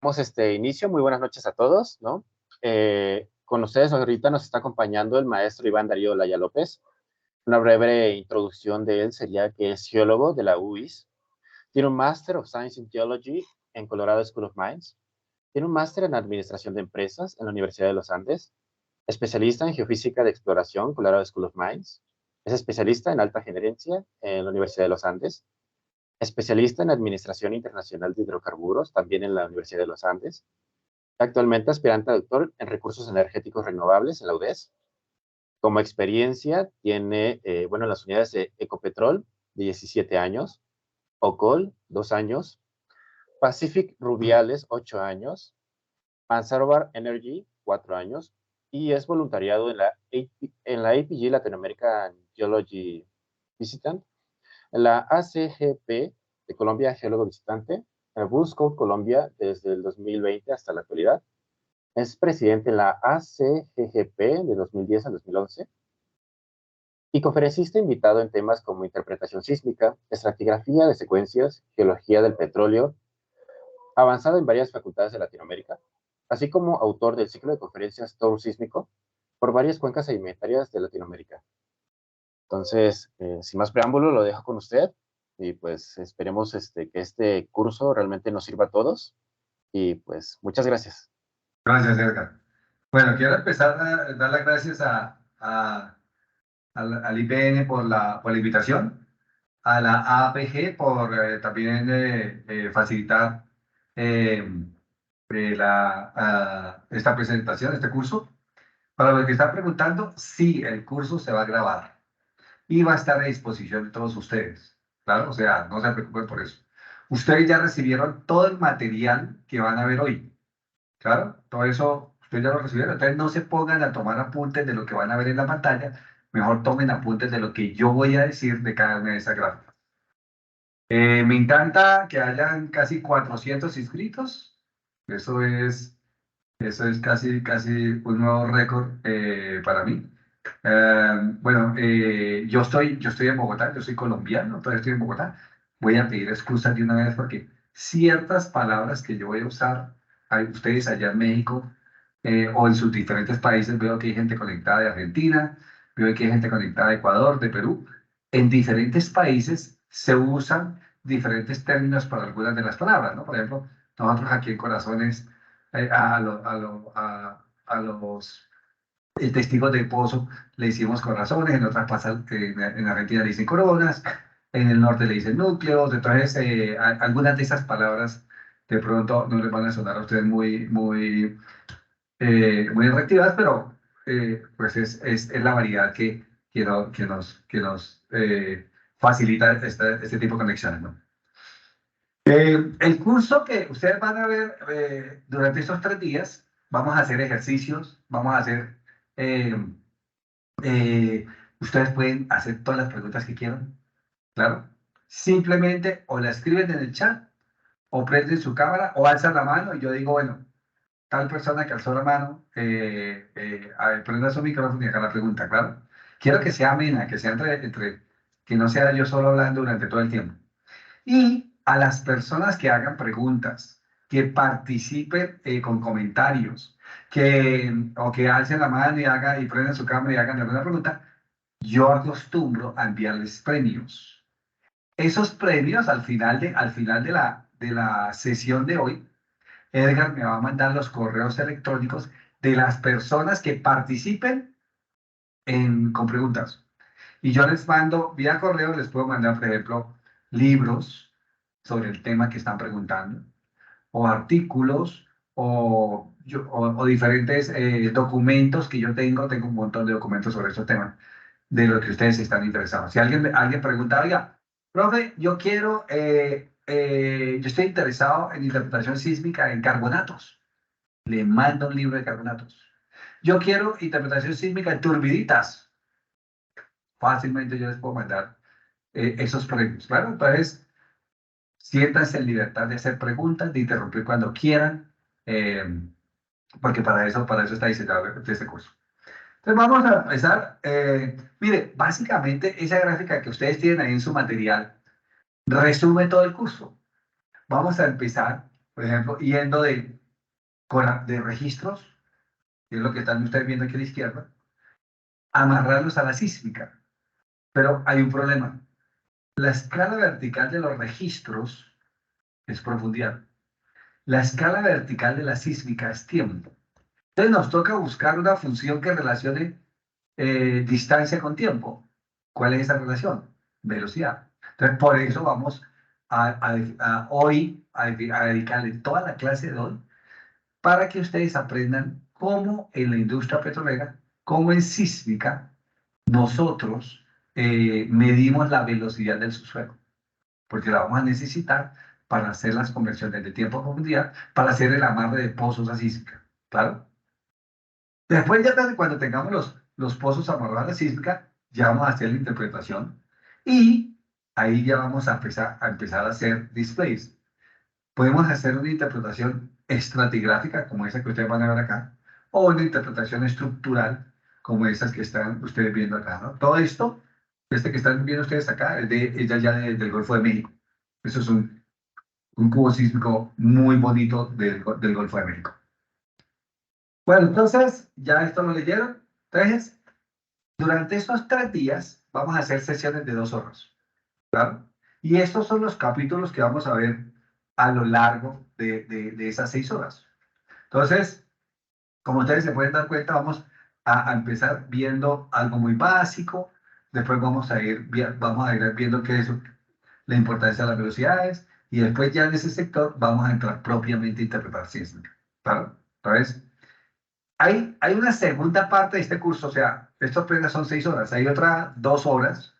Damos inicio. Muy buenas noches a todos, ¿no? Con ustedes ahorita nos está acompañando el maestro Iván Darío Laya López. Una breve introducción de él sería que es geólogo de la UIS. Tiene un Master of Science in Geology en Colorado School of Mines. Tiene un máster en Administración de Empresas en la Universidad de los Andes. Especialista en Geofísica de Exploración, Colorado School of Mines. Es especialista en Alta Gerencia en la Universidad de los Andes. Especialista en Administración Internacional de Hidrocarburos, también en la Universidad de los Andes. Actualmente aspirante a doctor en Recursos Energéticos Renovables en la UDES. Como experiencia tiene, en las unidades de Ecopetrol, 17 años, OCOL, 2 años, Pacific Rubiales, 8 años, Mansarovar Energy, 4 años, y es voluntariado en la APG Latin American Geology Visitant, en la ACGP de Colombia Geólogo Visitante, en el Blue Scout Colombia desde el 2020 hasta la actualidad. Es presidente en la ACGGP de 2010 a 2011 y conferencista invitado en temas como interpretación sísmica, estratigrafía de secuencias, geología del petróleo, avanzado en varias facultades de Latinoamérica, así como autor del ciclo de conferencias Tour Sísmico por varias cuencas sedimentarias de Latinoamérica. Entonces, sin más preámbulo, lo dejo con usted y pues esperemos que este curso realmente nos sirva a todos y pues muchas gracias. Gracias, Edgar. Bueno, quiero empezar a dar las gracias al IPN por la invitación, a la APG por también facilitar eh, esta presentación, este curso. Para los que están preguntando, sí, el curso se va a grabar y va a estar a disposición de todos ustedes. Claro, o sea, no se preocupen por eso. Ustedes ya recibieron todo el material que van a ver hoy. Claro, todo eso ustedes ya lo recibieron. Entonces no se pongan a tomar apuntes de lo que van a ver en la pantalla. Mejor tomen apuntes de lo que yo voy a decir de cada una de esas gráficas. Me encanta que hayan casi 400 inscritos. Eso es, casi un nuevo récord para mí. Yo estoy en Bogotá, yo soy colombiano, todavía estoy en Bogotá. Voy a pedir excusas de una vez porque ciertas palabras que yo voy a usar, hay ustedes allá en México o en sus diferentes países, veo que hay gente conectada de Argentina, veo que hay gente conectada de Ecuador, de Perú. En diferentes países se usan diferentes términos para algunas de las palabras, ¿no? Por ejemplo, nosotros aquí en Corazones, a los testigos de pozo le hicimos corazones, en otras pasas, en Argentina le dicen coronas, en el norte le dicen núcleos, entonces algunas de esas palabras de pronto no les van a sonar a ustedes muy atractivas, pero pues es la variedad que nos facilita este tipo de conexiones, ¿no? El curso que ustedes van a ver durante estos 3 días, vamos a hacer ejercicios, vamos a hacer eh, ustedes pueden hacer todas las preguntas que quieran, claro. Simplemente o la escriben en el chat, o prenden su cámara, o alzan la mano y yo digo, bueno, tal persona que alzó la mano, a ver, prenda su micrófono y haga la pregunta, claro. Quiero que sea amena, que sea que no sea yo solo hablando durante todo el tiempo. Y a las personas que hagan preguntas, que participen con comentarios, o que alcen la mano y prendan su cámara y hagan alguna pregunta, yo acostumbro a enviarles premios. Esos premios al final de la sesión de hoy, Edgar me va a mandar los correos electrónicos de las personas que participen con preguntas. Y yo les mando, vía correo, les puedo mandar, por ejemplo, libros sobre el tema que están preguntando, o artículos, o diferentes documentos que yo tengo un montón de documentos sobre estos temas, de los que ustedes están interesados. Si alguien pregunta, oiga, profe, yo estoy interesado en interpretación sísmica en carbonatos, le mando un libro de carbonatos. Yo quiero interpretación sísmica en turbiditas, fácilmente yo les puedo mandar esos premios, ¿claro? Entonces, siéntanse en libertad de hacer preguntas, de interrumpir cuando quieran, porque para eso está diseñado este curso. Entonces vamos a empezar. Mire, básicamente esa gráfica que ustedes tienen ahí en su material resume todo el curso. Vamos a empezar por ejemplo, yendo de registros, que es lo que están ustedes viendo aquí a la izquierda, amarrarlos a la sísmica. Pero hay un problema. La escala vertical de los registros es profundidad. La escala vertical de la sísmica es tiempo. Entonces nos toca buscar una función que relacione distancia con tiempo. ¿Cuál es esa relación? Velocidad. Entonces, por eso vamos hoy a dedicarle toda la clase de hoy para que ustedes aprendan cómo en la industria petrolera, cómo en sísmica, nosotros medimos la velocidad del subsuelo, porque la vamos a necesitar para hacer las conversiones de tiempo a profundidad, para hacer el amarre de pozos a sísmica. ¿Claro? Después, ya cuando tengamos los pozos amarrados a la sísmica, ya vamos a hacer la interpretación y ahí ya vamos a empezar a hacer displays. Podemos hacer una interpretación estratigráfica, como esa que ustedes van a ver acá, o una interpretación estructural, como esas que están ustedes viendo acá, ¿no? Todo esto, que están viendo ustedes acá, es ya del Golfo de México. Eso es un cubo sísmico muy bonito del Golfo de México. Bueno, entonces, ya esto lo leyeron. Entonces, durante estos 3 días, vamos a hacer sesiones de 2 horas. ¿Claro? Y estos son los capítulos que vamos a ver a lo largo de esas 6 horas. Entonces, como ustedes se pueden dar cuenta, vamos a empezar viendo algo muy básico. Después vamos a ir viendo qué es la importancia de las velocidades. Y después ya en ese sector vamos a entrar propiamente a interpretar sísmica. ¿Claro? Entonces, hay una segunda parte de este curso. O sea, estos apenas son 6 horas. Hay otras 2 horas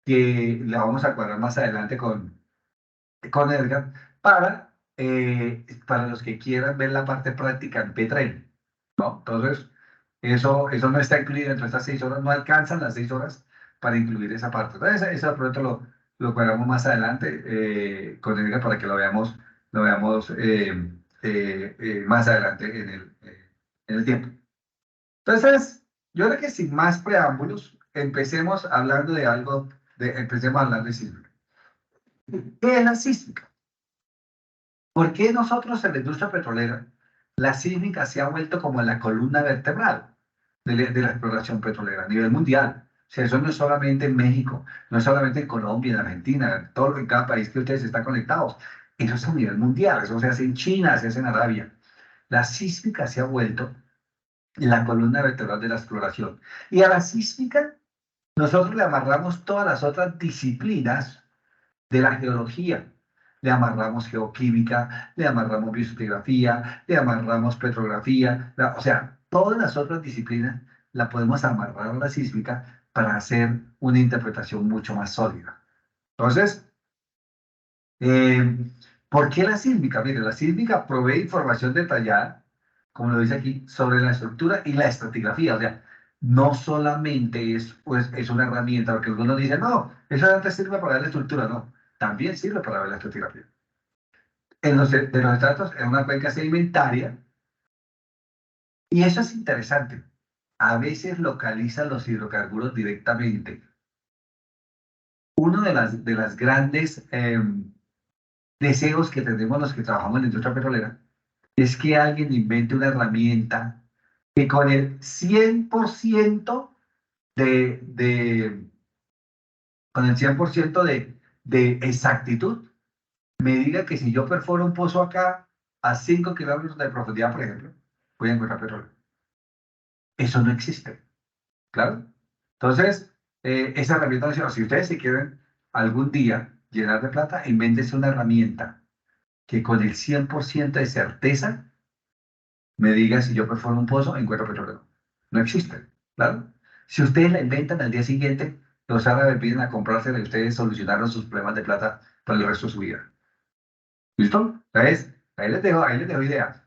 que la vamos a cuadrar más adelante con Edgar para los que quieran ver la parte práctica en P3, ¿no? Entonces, eso no está incluido dentro de estas 6 horas, no alcanzan las 6 horas para incluir esa parte. Entonces, eso de pronto lo cuadramos más adelante con Edgar para que lo veamos más adelante en el tiempo. Entonces, yo creo que sin más preámbulos, empecemos hablando de algo, empecemos a hablar de sísmica. ¿Qué es la sísmica? ¿Por qué nosotros en la industria petrolera, la sísmica se ha vuelto como la columna vertebral de la exploración petrolera a nivel mundial? O sea, eso no es solamente en México, no es solamente en Colombia, en Argentina, en cada país que ustedes están conectados. Eso es a nivel mundial, eso se hace en China, se hace en Arabia. La sísmica se ha vuelto la columna vertebral de la exploración. Y a la sísmica nosotros le amarramos todas las otras disciplinas de la geología. Le amarramos geoquímica, le amarramos bioestratigrafía, le amarramos petrografía, o sea, todas las otras disciplinas la podemos amarrar a la sísmica para hacer una interpretación mucho más sólida. Entonces, ¿por qué la sísmica? Mire, la sísmica provee información detallada, como lo dice aquí, sobre la estructura y la estratigrafía. O sea, no solamente es una herramienta, porque algunos dicen, no, eso antes sirve para ver la estructura. No, también sirve para ver la estratigrafía. De los estratos en una cuenca sedimentaria, y eso es interesante. A veces localiza los hidrocarburos directamente. Uno de las grandes deseos que tenemos los que trabajamos en la industria petrolera es que alguien invente una herramienta que con el 100% de, con el 100% de exactitud me diga que si yo perforo un pozo acá a 5 kilómetros de profundidad, por ejemplo, voy a encontrar petróleo. Eso no existe, ¿claro? Entonces, esa herramienta, si ustedes se quieren algún día llenar de plata, invéntense una herramienta que con el 100% de certeza me diga si yo perforo un pozo, encuentro petróleo. No existe, ¿claro? Si ustedes la inventan al día siguiente, los árabes vienen a comprársela y ustedes solucionaron sus problemas de plata para el resto de su vida. ¿Listo? ¿Sabes? Ahí les dejo ideas.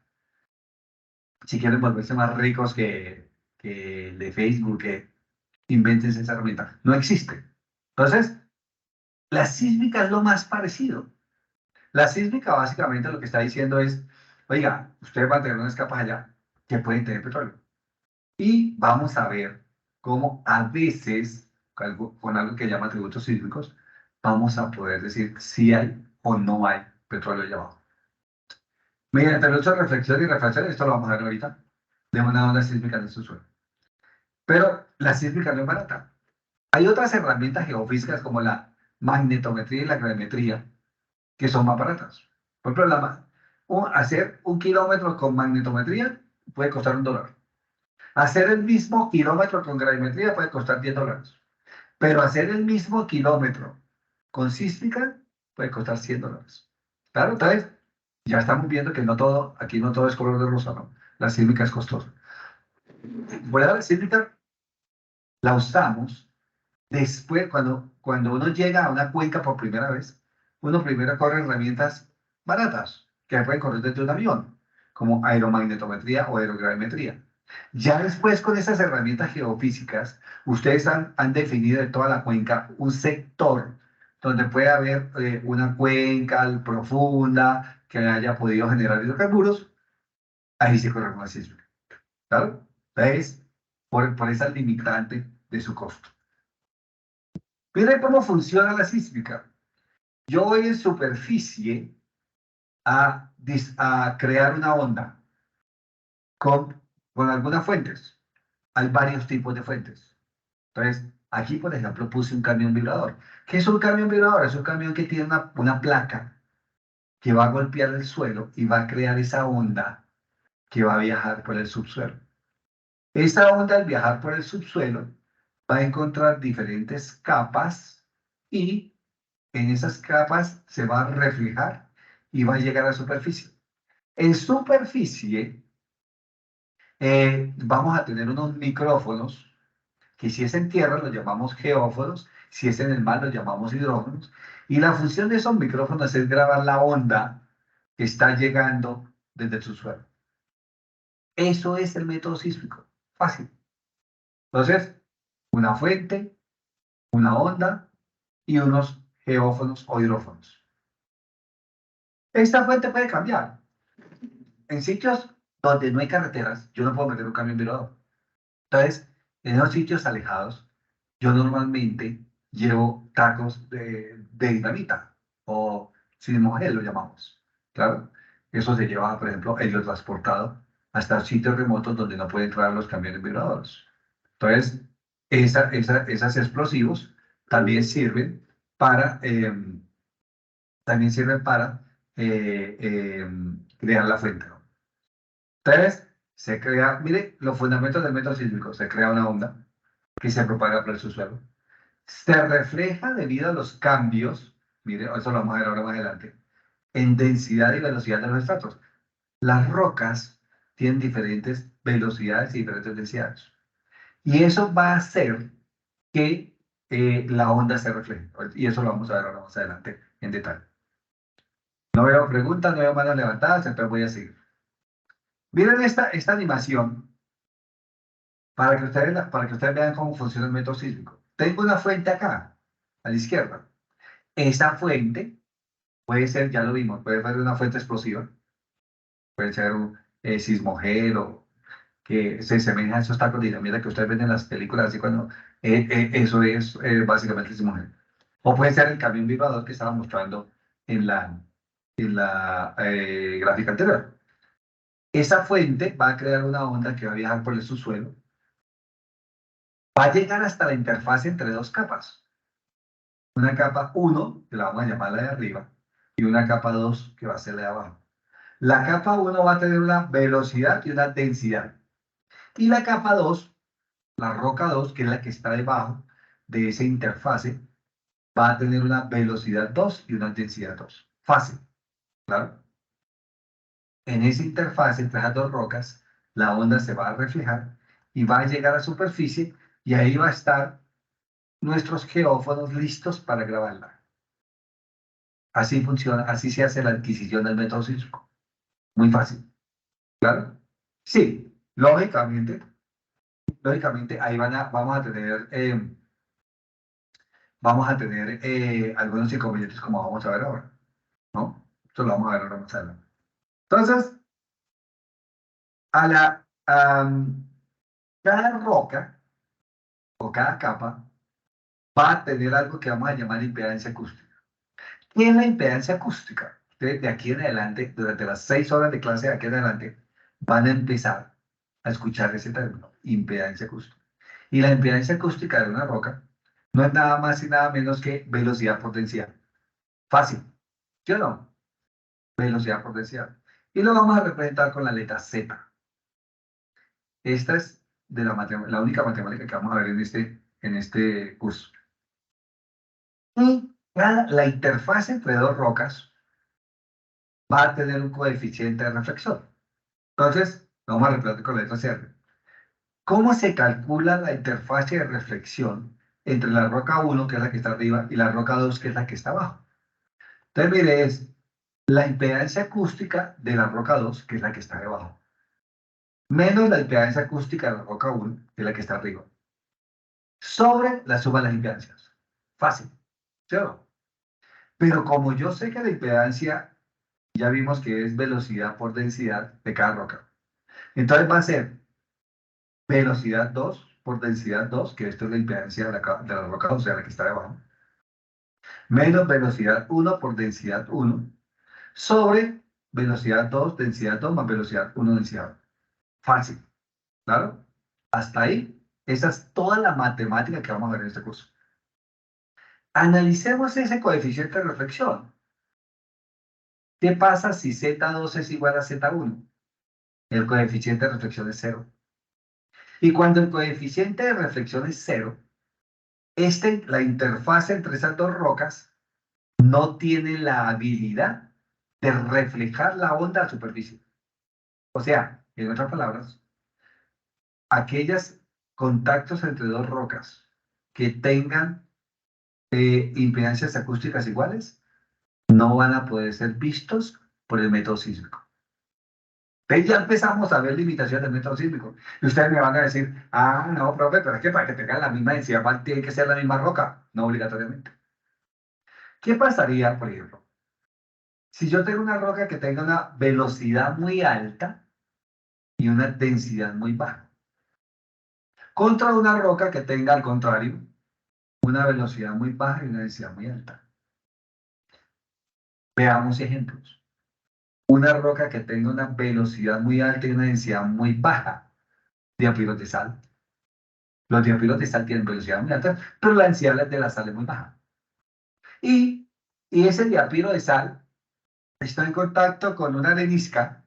Si quieren volverse más ricos que el de Facebook, que inventen esa herramienta. No existe. Entonces, la sísmica es lo más parecido. La sísmica básicamente lo que está diciendo es, oiga, ustedes van a tener unas capas allá que pueden tener petróleo. Y vamos a ver cómo a veces, con algo que llama atributos sísmicos, vamos a poder decir si hay o no hay petróleo allá abajo. Mediante el uso de reflexión y refracción, esto lo vamos a ver ahorita, de una onda sísmica en el subsuelo. Pero la sísmica no es barata. Hay otras herramientas geofísicas como la magnetometría y la gravimetría que son más baratas. Por ejemplo, hacer 1 kilómetro con magnetometría puede costar $1. Hacer el mismo kilómetro con gravimetría puede costar $10. Pero hacer el mismo kilómetro con sísmica puede costar $100. Claro, entonces ya estamos viendo que no todo, aquí no todo es color de rosa, ¿no? La sísmica es costosa. Por la sísmica la usamos después, cuando uno llega a una cuenca por primera vez, uno primero corre herramientas baratas que pueden correr desde un avión, como aeromagnetometría o aerogravimetría. Ya después, con esas herramientas geofísicas, ustedes han definido de toda la cuenca un sector donde puede haber una cuenca profunda que haya podido generar hidrocarburos, ahí se corre una sísmica. ¿Claro? Entonces, por esa limitante de su costo. Miren cómo funciona la sísmica. Yo voy en superficie a crear una onda con algunas fuentes. Hay varios tipos de fuentes. Entonces, aquí, por ejemplo, puse un camión vibrador. ¿Qué es un camión vibrador? Es un camión que tiene una placa que va a golpear el suelo y va a crear esa onda que va a viajar por el subsuelo. Esa onda, al viajar por el subsuelo, va a encontrar diferentes capas y en esas capas se va a reflejar y va a llegar a superficie. En superficie vamos a tener unos micrófonos que si es en tierra los llamamos geófonos, si es en el mar los llamamos hidrófonos, y la función de esos micrófonos es grabar la onda que está llegando desde el subsuelo. Eso es el método sísmico. Fácil. Entonces, una fuente, una onda y unos geófonos o hidrófonos. Esta fuente puede cambiar. En sitios donde no hay carreteras, yo no puedo meter un camión vibrador. Entonces, en esos sitios alejados, yo normalmente llevo tacos de dinamita o cinemogel, lo llamamos. Claro, eso se lleva, por ejemplo, transportado hasta sitios remotos donde no pueden entrar los camiones vibradores. Entonces, esas explosivos también sirven para, crear la fuente, ¿no? Entonces, se crea, mire, los fundamentos del método sísmico, se crea una onda que se propaga por el subsuelo. Se refleja debido a los cambios, mire, eso lo vamos a ver ahora más adelante, en densidad y velocidad de los estratos. Las rocas tienen diferentes velocidades y diferentes densidades. Y eso va a hacer que la onda se refleje. Y eso lo vamos a ver ahora más adelante en detalle. No veo preguntas, no veo manos levantadas, entonces voy a seguir. Miren esta animación para que ustedes vean cómo funciona el método sísmico. Tengo una fuente acá, a la izquierda. Esa fuente puede ser, ya lo vimos, puede ser una fuente explosiva, puede ser un sismogel o que se asemeja a esos tacos de dinamita que ustedes ven en las películas, así cuando eso es básicamente el sismogel. O puede ser el camión vibrador que estaba mostrando en la gráfica anterior. Esa fuente va a crear una onda que va a viajar por el subsuelo, va a llegar hasta la interfaz entre dos capas. Una capa 1, que la vamos a llamar la de arriba, y una capa 2, que va a ser la de abajo. La capa 1 va a tener una velocidad y una densidad. Y la capa 2, la roca 2, que es la que está debajo de esa interfase, va a tener una velocidad 2 y una densidad 2. Fácil, claro. En esa interfase entre las dos rocas, la onda se va a reflejar y va a llegar a superficie y ahí va a estar nuestros geófonos listos para grabarla. Así funciona, así se hace la adquisición del método sísmico. Muy fácil, ¿claro? Sí, lógicamente ahí vamos a tener algunos inconvenientes como vamos a ver ahora, ¿no? Esto lo vamos a ver ahora más adelante. Entonces, cada roca o cada capa va a tener algo que vamos a llamar impedancia acústica. ¿Qué es la impedancia acústica? Entonces, de aquí en adelante, durante las 6 horas de clase de aquí en adelante, van a empezar a escuchar ese término, impedancia acústica. Y la impedancia acústica de una roca no es nada más y nada menos que velocidad por densidad. Fácil, ¿sí o no? Velocidad por densidad. Y lo vamos a representar con la letra Z. Esta es de la única matemática que vamos a ver en este curso. Y la interfaz entre dos rocas va a tener un coeficiente de reflexión. Entonces, vamos a representar con la letra Z. ¿Cómo se calcula la interfase de reflexión entre la roca 1, que es la que está arriba, y la roca 2, que es la que está abajo? Entonces, mire, es la impedancia acústica de la roca 2, que es la que está debajo, menos la impedancia acústica de la roca 1, que es la que está arriba, sobre la suma de las impedancias. Fácil, ¿sí o no? Pero como yo sé que la impedancia, ya vimos que es velocidad por densidad de cada roca, entonces va a ser velocidad 2 por densidad 2, que esto es la impedancia de la roca 2, o sea, la que está debajo, menos velocidad 1 por densidad 1, sobre velocidad 2, densidad 2 más velocidad 1, densidad 1. Fácil, ¿claro? Hasta ahí, esa es toda la matemática que vamos a ver en este curso. Analicemos ese coeficiente de reflexión. ¿Qué pasa si Z2 es igual a Z1? El coeficiente de reflexión es 0. Y cuando el coeficiente de reflexión es 0, la interfaz entre esas dos rocas no tiene la habilidad de reflejar la onda a la superficie. O sea, en otras palabras, aquellos contactos entre dos rocas que tengan impedancias acústicas iguales no van a poder ser vistos por el método sísmico. Entonces ya empezamos a ver limitaciones del método sísmico. Y ustedes me van a decir, ah, no, profe, pero es que para que tengan la misma densidad tiene que ser la misma roca. No obligatoriamente. ¿Qué pasaría, por ejemplo, si yo tengo una roca que tenga una velocidad muy alta y una densidad muy baja, contra una roca que tenga, al contrario, una velocidad muy baja y una densidad muy alta? Veamos ejemplos. Una roca que tenga una velocidad muy alta y una densidad muy baja, diapiros de sal. Los diapiros de sal tienen velocidad muy alta, pero la densidad de la sal es muy baja. Y, y ese diapiro de sal está en contacto con una arenisca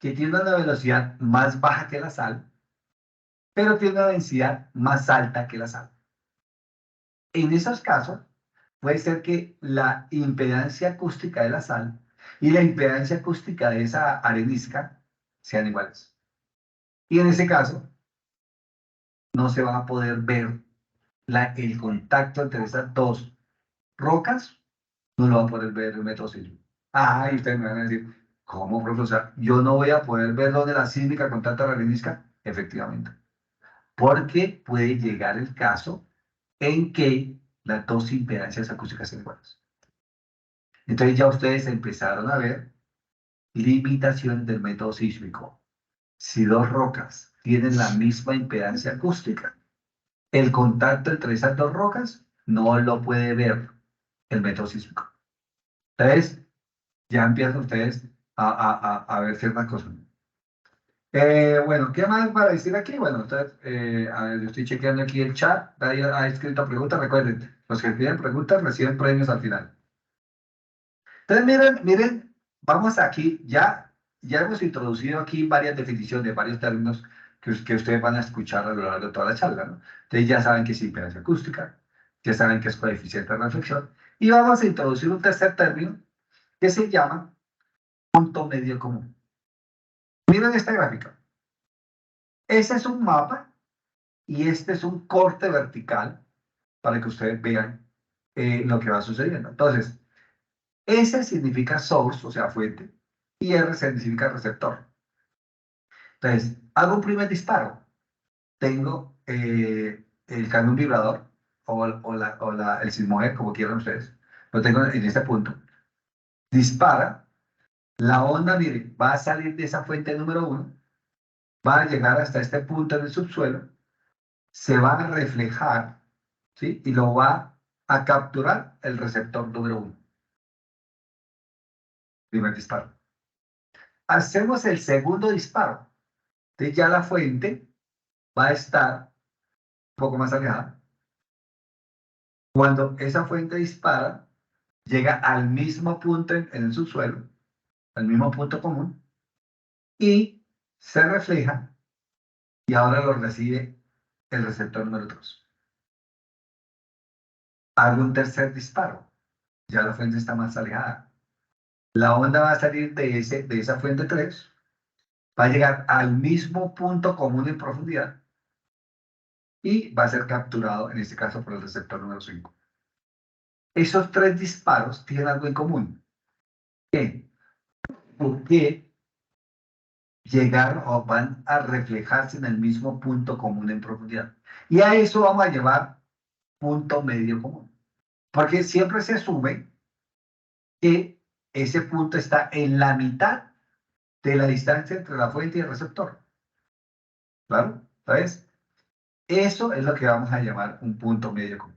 que tiene una velocidad más baja que la sal, pero tiene una densidad más alta que la sal. En esos casos, puede ser que la impedancia acústica de la sal y la impedancia acústica de esa arenisca sean iguales. Y en ese caso, no se va a poder ver el contacto entre esas dos rocas, no lo va a poder ver el método sísmico. Ah, y ustedes me van a decir, ¿cómo, profesor? Yo no voy a poder ver dónde la sísmica contacta la arenisca. Efectivamente, porque puede llegar el caso en que las dos impedancias acústicas sean iguales. Entonces ya ustedes empezaron a ver limitaciones del método sísmico. Si dos rocas tienen la misma impedancia acústica, el contacto entre esas dos rocas no lo puede ver el método sísmico. Entonces, ya empiezan ustedes a ver ciertas cosas. Bueno, ¿qué más para decir aquí? Bueno, entonces, a ver, yo estoy chequeando aquí el chat. Nadie ha escrito preguntas. Recuerden, los que escriben preguntas reciben premios al final. Entonces, miren, vamos aquí, ya hemos introducido aquí varias definiciones, varios términos que ustedes van a escuchar a lo largo de toda la charla, ¿no? Entonces ya saben que es impedancia acústica, ya saben que es coeficiente de reflexión, y vamos a introducir un tercer término que se llama punto medio común. Miren esta gráfica. Ese es un mapa y este es un corte vertical para que ustedes vean lo que va sucediendo. Entonces, S significa source, o sea, fuente, y R significa receptor. Entonces, hago un primer disparo. Tengo el cañón vibrador el sismoide, como quieran ustedes. Lo tengo en este punto. Dispara. La onda, mire, va a salir de esa fuente número 1, va a llegar hasta este punto en el subsuelo, se va a reflejar, ¿sí? Y lo va a capturar el receptor número 1. primer disparo. Hacemos el segundo disparo. Entonces ya la fuente va a estar un poco más alejada. Cuando esa fuente dispara, llega al mismo punto en el subsuelo, al mismo punto común, y se refleja y ahora lo recibe el receptor número 2. Hago un tercer disparo. Ya la fuente está más alejada. La onda va a salir de esa fuente 3, va a llegar al mismo punto común en profundidad y va a ser capturado, en este caso, por el receptor número 5. Esos 3 disparos tienen algo en común. ¿Qué? Porque llegar o van a reflejarse en el mismo punto común en profundidad. Y a eso vamos a llevar punto medio común. Porque siempre se asume que ese punto está en la mitad de la distancia entre la fuente y el receptor. ¿Claro? ¿Sabes? Eso es lo que vamos a llamar un punto medio común.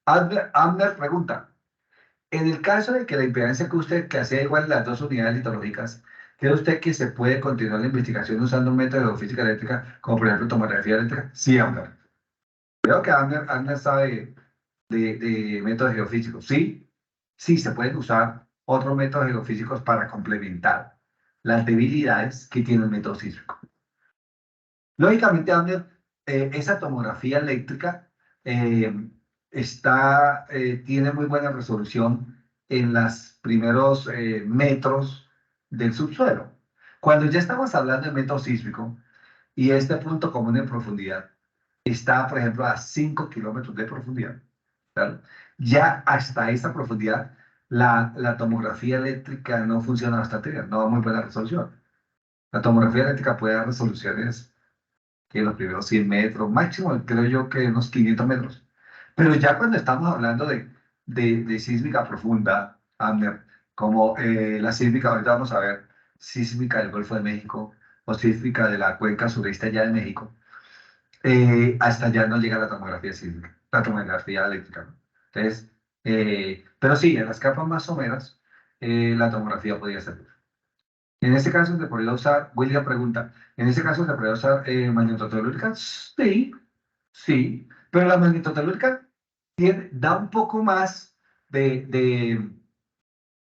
Abner pregunta, en el caso de que la impedancia que sea igual en las dos unidades litológicas, ¿cree usted que se puede continuar la investigación usando un método de física eléctrica, como por ejemplo tomografía eléctrica? Sí, Abner. Creo que Abner sabe de métodos geofísicos. Sí, sí, se pueden usar otros métodos geofísicos para complementar las debilidades que tiene el método sísmico. Lógicamente, Abner, esa tomografía eléctrica eh, tiene muy buena resolución en los primeros metros del subsuelo. Cuando ya estamos hablando de método sísmico y este punto común en profundidad está, por ejemplo, a 5 kilómetros de profundidad, ¿claro? Ya hasta esa profundidad la tomografía eléctrica no funciona bastante bien, no da muy buena resolución. La tomografía eléctrica puede dar resoluciones que los primeros 100 metros, máximo creo yo que unos 500 metros. Pero ya cuando estamos hablando de sísmica profunda, Amner, como la sísmica, ahorita vamos a ver, sísmica del Golfo de México o sísmica de la cuenca sureste allá de México, hasta allá no llega la tomografía sísmica, la tomografía eléctrica, ¿no? Entonces, pero sí, en las capas más someras, la tomografía podría ser. En este caso se podría usar, William pregunta, ¿en este caso se podría usar magnetotelúrica? Sí, sí, pero la magnetotelúrica da un poco más de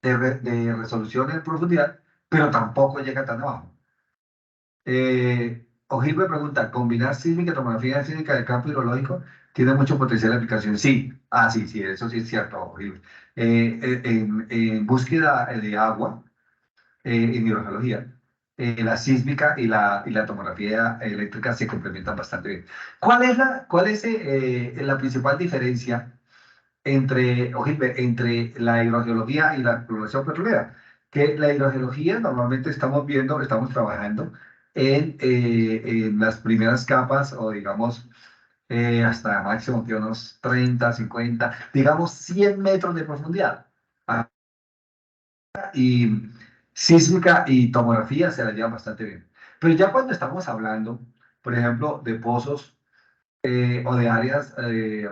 resolución en profundidad, pero tampoco llega tan abajo. Ojilbe pregunta, ¿combinar sísmica y tomografía sísmica de campo hidrológico tiene mucho potencial de aplicación? Sí, sí, sí, eso sí es cierto, Ojilbe. En búsqueda de agua, en hidrogeología, la sísmica y la tomografía eléctrica se complementan bastante bien. ¿Cuál es la principal diferencia entre la hidrogeología y la exploración petrolera? Que la hidrogeología normalmente estamos trabajando en las primeras capas o digamos hasta máximo de unos 30, 50, digamos 100 metros de profundidad. Y sísmica y tomografía se la llevan bastante bien. Pero ya cuando estamos hablando, por ejemplo, de pozos o de áreas,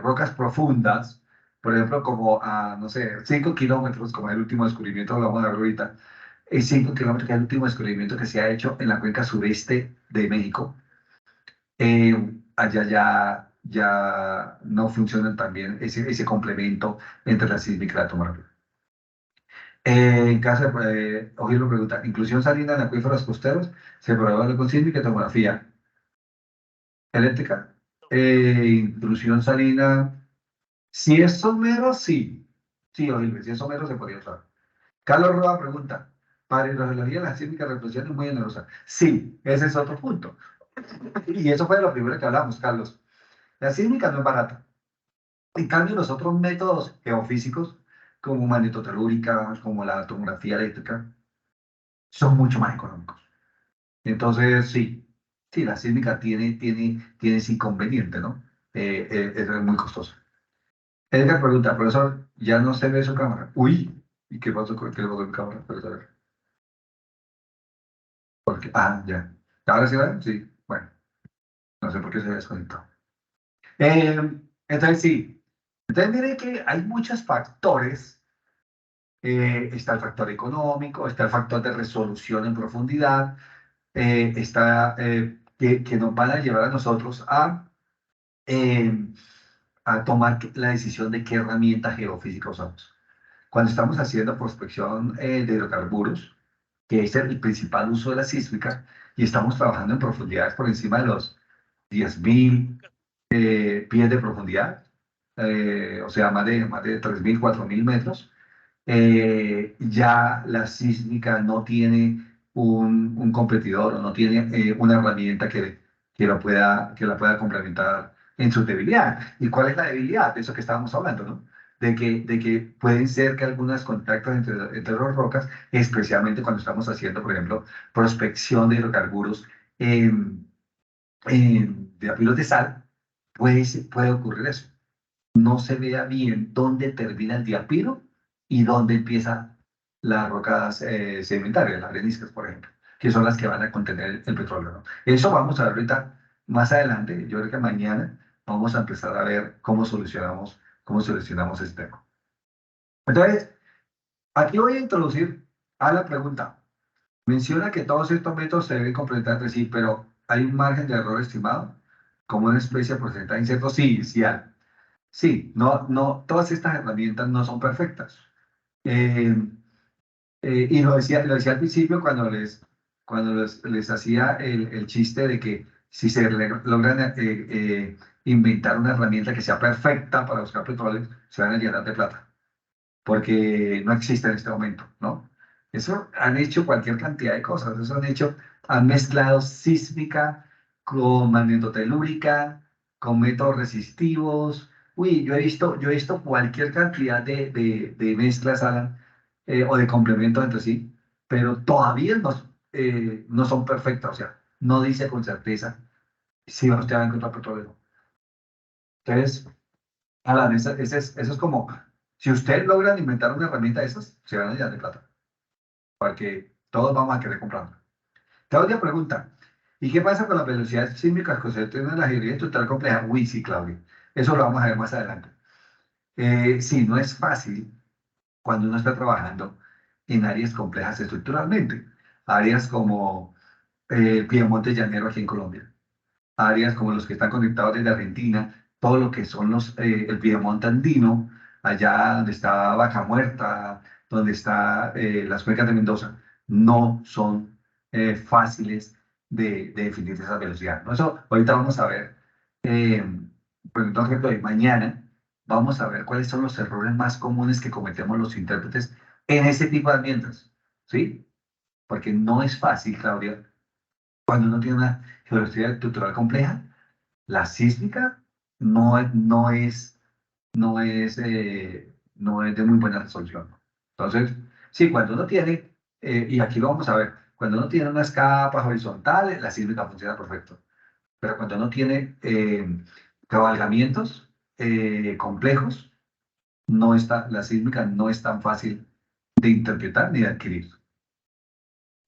rocas profundas, por ejemplo, como a, no sé, 5 kilómetros, como el último descubrimiento, lo vamos a ver ahorita, 5 kilómetros, que es el último descubrimiento que se ha hecho en la cuenca sureste de México, allá ya no funcionan también ese complemento entre la sísmica y la tomografía. En caso de, Ojillo pregunta, inclusión salina en acuíferos costeros, se prueba con sísmica y tomografía eléctrica. Intrusión salina, si es somero, sí. Sí, Ojillo, si es somero se podría usar. Carlos Roa pregunta, para hidrogeología la sísmica reproducción es muy generosa. Sí, ese es otro punto. Y eso fue de lo primero que hablamos, Carlos. La sísmica no es barata. En cambio, los otros métodos geofísicos, como magnetotelúrica, como la tomografía eléctrica, son mucho más económicos. Entonces, sí, sí, la sísmica tiene ese inconveniente, ¿no? Es muy costoso. Edgar pregunta, profesor, ¿ya no se ve su cámara? Uy, ¿y qué pasó con mi cámara? Profesor? Ya. ¿Ahora sí va? Sí, bueno, no sé por qué se desconectó. Entonces, sí. Entonces, mire que hay muchos factores está el factor económico, está el factor de resolución en profundidad, que nos van a llevar a nosotros eh, a tomar la decisión de qué herramienta geofísica usamos. Cuando estamos haciendo prospección de hidrocarburos, que es el principal uso de la sísmica, y estamos trabajando en profundidades por encima de los 10.000 pies de profundidad, o sea, más de 3.000, 4.000 metros, ya la sísmica no tiene un competidor o no tiene una herramienta que la pueda complementar en su debilidad. ¿Y cuál es la debilidad? De eso que estábamos hablando, ¿no? De que pueden ser que algunos contactos entre las rocas, especialmente cuando estamos haciendo, por ejemplo, prospección de hidrocarburos de apilos de sal, puede ocurrir eso. No se vea bien dónde termina el diapiro y dónde empieza las rocas sedimentarias, las areniscas, por ejemplo, que son las que van a contener el petróleo, ¿no? Eso vamos a ver ahorita más adelante. Yo creo que mañana vamos a empezar a ver cómo solucionamos este tema. Entonces, aquí voy a introducir a la pregunta. Menciona que todos estos métodos se deben complementar entre sí, pero ¿hay un margen de error estimado? ¿Como una especie de porcentaje incierto? Sí, sí hay. Sí, no, no, todas estas herramientas no son perfectas. Eh, y lo decía al principio cuando les hacía el chiste de que si se logran inventar una herramienta que sea perfecta para buscar petróleo, se van a llenar de plata, porque no existe en este momento, ¿no? Eso han hecho cualquier cantidad de cosas, eso han mezclado sísmica con magnetotelúrica, con métodos resistivos. Uy, yo he visto cualquier cantidad de mezclas, Alan, o de complementos entre sí, pero todavía no son perfectas, o sea, no dice con certeza si usted va a encontrar petróleo. Entonces, Alan, eso es como, si ustedes logran inventar una herramienta de esas, se van a llenar de plata, porque todos vamos a querer comprarla. Claudia pregunta, ¿y qué pasa con las velocidades sísmicas que se tienen en la geología estructural compleja? Uy, sí, Claudia, eso lo vamos a ver más adelante. Sí, no es fácil cuando uno está trabajando en áreas complejas estructuralmente, áreas como Piemonte Llanero aquí en Colombia, áreas como los que están conectados desde Argentina, todo lo que son el Piedemonte andino, allá donde está Vaca Muerta, donde está las cuencas de Mendoza, no son fáciles de definir esa velocidad, ¿no? Eso ahorita vamos a ver, eh, pues entonces mañana vamos a ver cuáles son los errores más comunes que cometemos los intérpretes en ese tipo de ambientes, ¿sí? Porque no es fácil, Claudia, cuando uno tiene una geología estructural compleja, la sísmica no es de muy buena resolución. Entonces, sí, cuando uno tiene, y aquí lo vamos a ver, cuando uno tiene unas capas horizontales, la sísmica funciona perfecto. Pero cuando uno tiene cabalgamientos complejos, la sísmica no es tan fácil de interpretar ni de adquirir.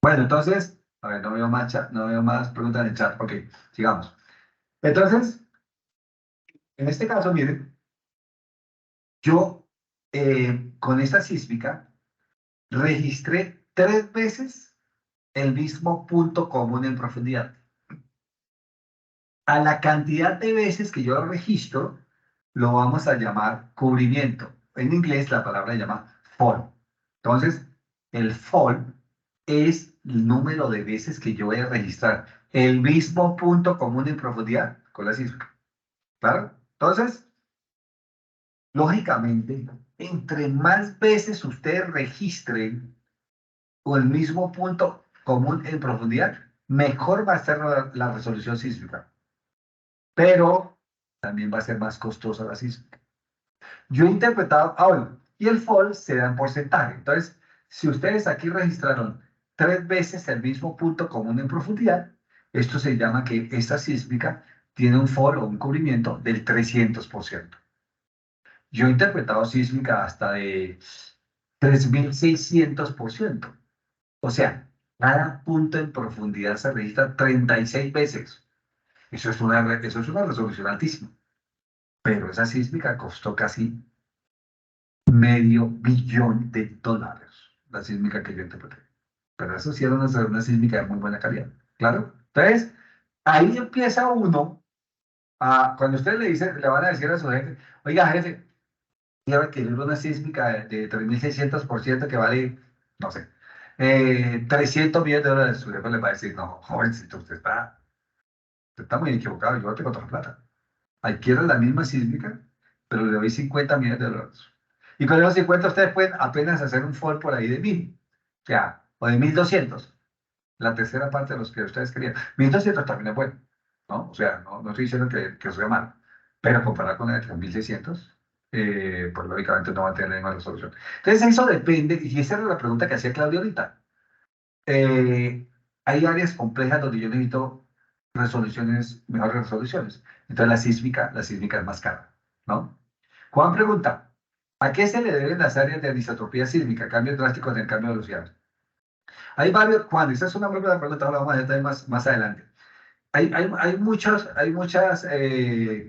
Bueno, entonces, a ver, no veo más preguntas en el chat. Ok, sigamos. Entonces, en este caso, miren, yo con esta sísmica registré 3 veces el mismo punto común en profundidad. A la cantidad de veces que yo lo registro, lo vamos a llamar cubrimiento. En inglés la palabra se llama fall. Entonces, el fall es el número de veces que yo voy a registrar el mismo punto común en profundidad con la sísmica. ¿Claro? Entonces, lógicamente, entre más veces ustedes registren con el mismo punto común en profundidad, mejor va a ser la resolución sísmica. Pero también va a ser más costosa la sísmica. Yo he interpretado, bueno, y el fall se da en porcentaje. Entonces, si ustedes aquí registraron 3 veces el mismo punto común en profundidad, esto se llama que esta sísmica tiene un fall o un cubrimiento del 300%. Yo he interpretado sísmica hasta de 3.600%. O sea, cada punto en profundidad se registra 36 veces. Eso es una resolución altísima. Pero esa sísmica costó casi $500 millones, la sísmica que yo interpreté. Pero eso sí era una sísmica de muy buena calidad, ¿claro? Entonces, ahí empieza uno cuando usted le dice, le van a decir a su jefe, oiga, jefe, quiero adquirir una sísmica de 3600% que vale, no sé, $300 millones. Su jefe le va a decir, no, jovencito, usted está muy equivocado, yo no tengo otra plata. Adquiero la misma sísmica, pero le doy $50 millones. Y con esos 50 ustedes pueden apenas hacer un fall por ahí de 1000, ya, o de 1200, la tercera parte de los que ustedes querían. 1200 también es bueno, ¿no? O sea, no estoy diciendo que sea malo, pero comparado con el de 3600, pues lógicamente no va a tener la misma resolución. Entonces eso depende, y esa era la pregunta que hacía Claudia ahorita. Hay áreas complejas donde yo necesito mejores resoluciones. Entonces la sísmica es más cara, ¿no? Juan pregunta, ¿a qué se le deben las áreas de anisotropía sísmica, cambios drásticos en el cambio de velocidad? Hay varios, Juan, esa es una muy buena pregunta, ahora vamos a ver más adelante. Hay muchas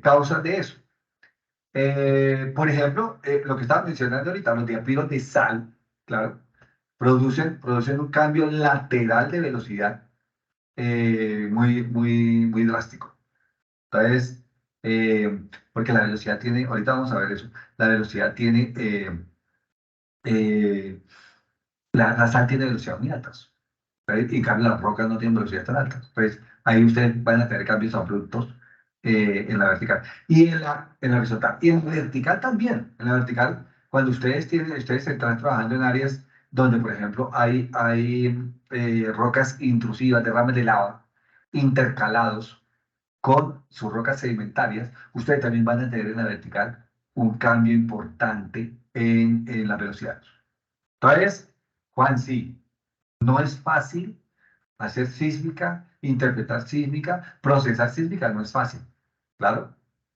causas de eso. Por ejemplo, lo que estaba mencionando ahorita, los diapiros de sal, claro, producen un cambio lateral de velocidad muy, muy, muy drástico. Entonces, porque la velocidad tiene, ahorita vamos a ver eso, la velocidad tiene, eh, la sal tiene velocidad muy altas. ¿Right? En cambio, las rocas no tienen velocidad tan altas. Entonces, ahí ustedes van a tener cambios abruptos en la vertical. Y en la horizontal. Y en la vertical también. En la vertical, cuando ustedes están trabajando en áreas donde, por ejemplo, hay rocas intrusivas, derrames de lava, intercalados con sus rocas sedimentarias, ustedes también van a tener en la vertical un cambio importante en la velocidad. Entonces, Juan, sí, no es fácil hacer sísmica, interpretar sísmica, procesar sísmica, no es fácil, claro.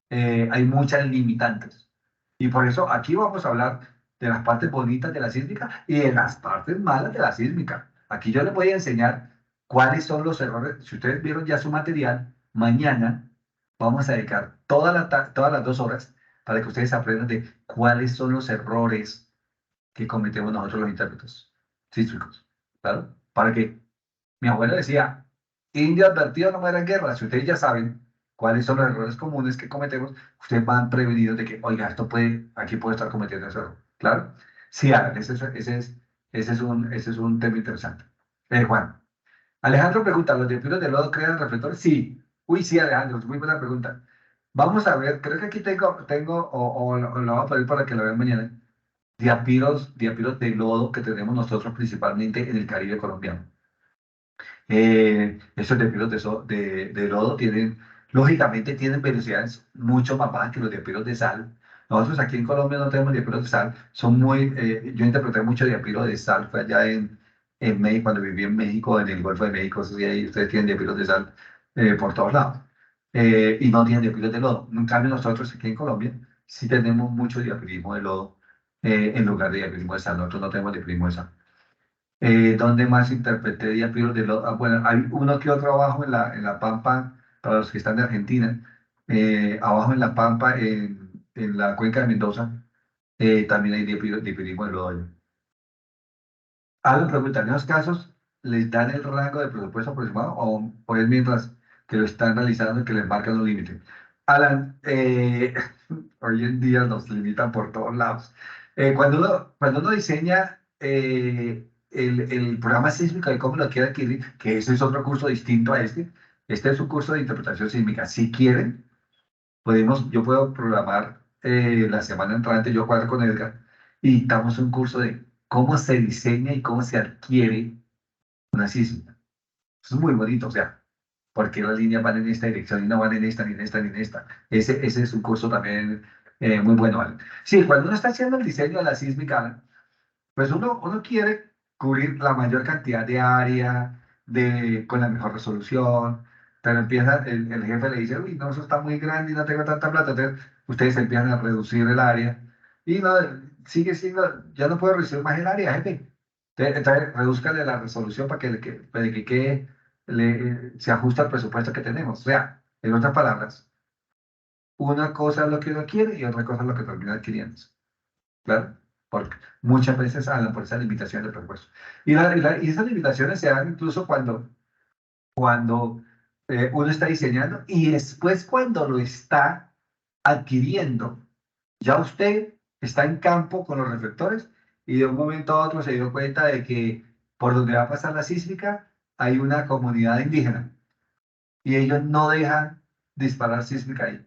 Hay muchas limitantes. Y por eso aquí vamos a hablar de las partes bonitas de la sísmica y de las partes malas de la sísmica. Aquí yo les voy a enseñar cuáles son los errores. Si ustedes vieron ya su material, mañana vamos a dedicar todas las 2 horas para que ustedes aprendan de cuáles son los errores que cometemos nosotros los intérpretes sísmicos. ¿Claro? Para que mi abuelo decía, indio advertido no muera en guerra. Si ustedes ya saben cuáles son los errores comunes que cometemos, ustedes van prevenidos de que, oiga, aquí puedo estar cometiendo ese error. ¿Claro? Sí, Alan, ese es un tema interesante. Juan. Alejandro pregunta, ¿los diapiros de lodo crean reflectores? Sí. Uy, sí, Alejandro, muy buena pregunta. Vamos a ver, creo que aquí tengo o lo voy a pedir para que lo vean mañana, diapiros de lodo que tenemos nosotros principalmente en el Caribe colombiano. Estos diapiros de lodo lógicamente tienen velocidades mucho más bajas que los diapiros de sal. Nosotros aquí en Colombia no tenemos diapiros de sal, yo interpreté mucho diapiro de sal, fue allá en México, cuando viví en México, en el Golfo de México, eso sí, ahí ustedes tienen diapiros de sal por todos lados. Y no tienen diapiros de lodo. En cambio, nosotros aquí en Colombia sí tenemos mucho diapirismo de lodo en lugar de diapirismo de sal. Nosotros no tenemos diapirismo de sal. ¿Dónde más interpreté diapiros de lodo? Bueno, hay uno que otro abajo en la Pampa, para los que están de Argentina, abajo en la Pampa, en la cuenca de Mendoza, también hay diapirismo de lodo. Alan pregunta, ¿en esos casos les dan el rango de presupuesto aproximado o es mientras que lo están realizando que les marcan un límite? Alan, hoy en día nos limitan por todos lados. Cuando uno diseña el programa sísmico y cómo lo quiere adquirir, que ese es otro curso distinto a este es un curso de interpretación sísmica. Si quieren, yo puedo programar la semana entrante, yo cuadro con Edgar, y dictamos un curso de cómo se diseña y cómo se adquiere una sísmica. Eso es muy bonito, o sea, por qué las líneas van en esta dirección y no van en esta, ni en esta, ni en esta. Ese es un curso también muy bueno, ¿vale? Sí, cuando uno está haciendo el diseño de la sísmica, pues uno quiere cubrir la mayor cantidad de área, con la mejor resolución, pero el jefe le dice, uy, no, eso está muy grande y no tengo tanta plata, entonces ustedes empiezan a reducir el área y no, sigue siendo, ya no puedo reducir más el área, jefe. Entonces reduzcanle la resolución para que se ajuste al presupuesto que tenemos. O sea, en otras palabras, una cosa es lo que uno quiere y otra cosa es lo que termina adquiriendo. ¿Claro? porque muchas veces hablan por esa limitación de presupuesto. Y esas limitaciones se dan incluso cuando uno está diseñando y después cuando lo está adquiriendo. Ya usted está en campo con los reflectores y de un momento a otro se dio cuenta de que por donde va a pasar la sísmica hay una comunidad indígena y ellos no dejan disparar sísmica ahí.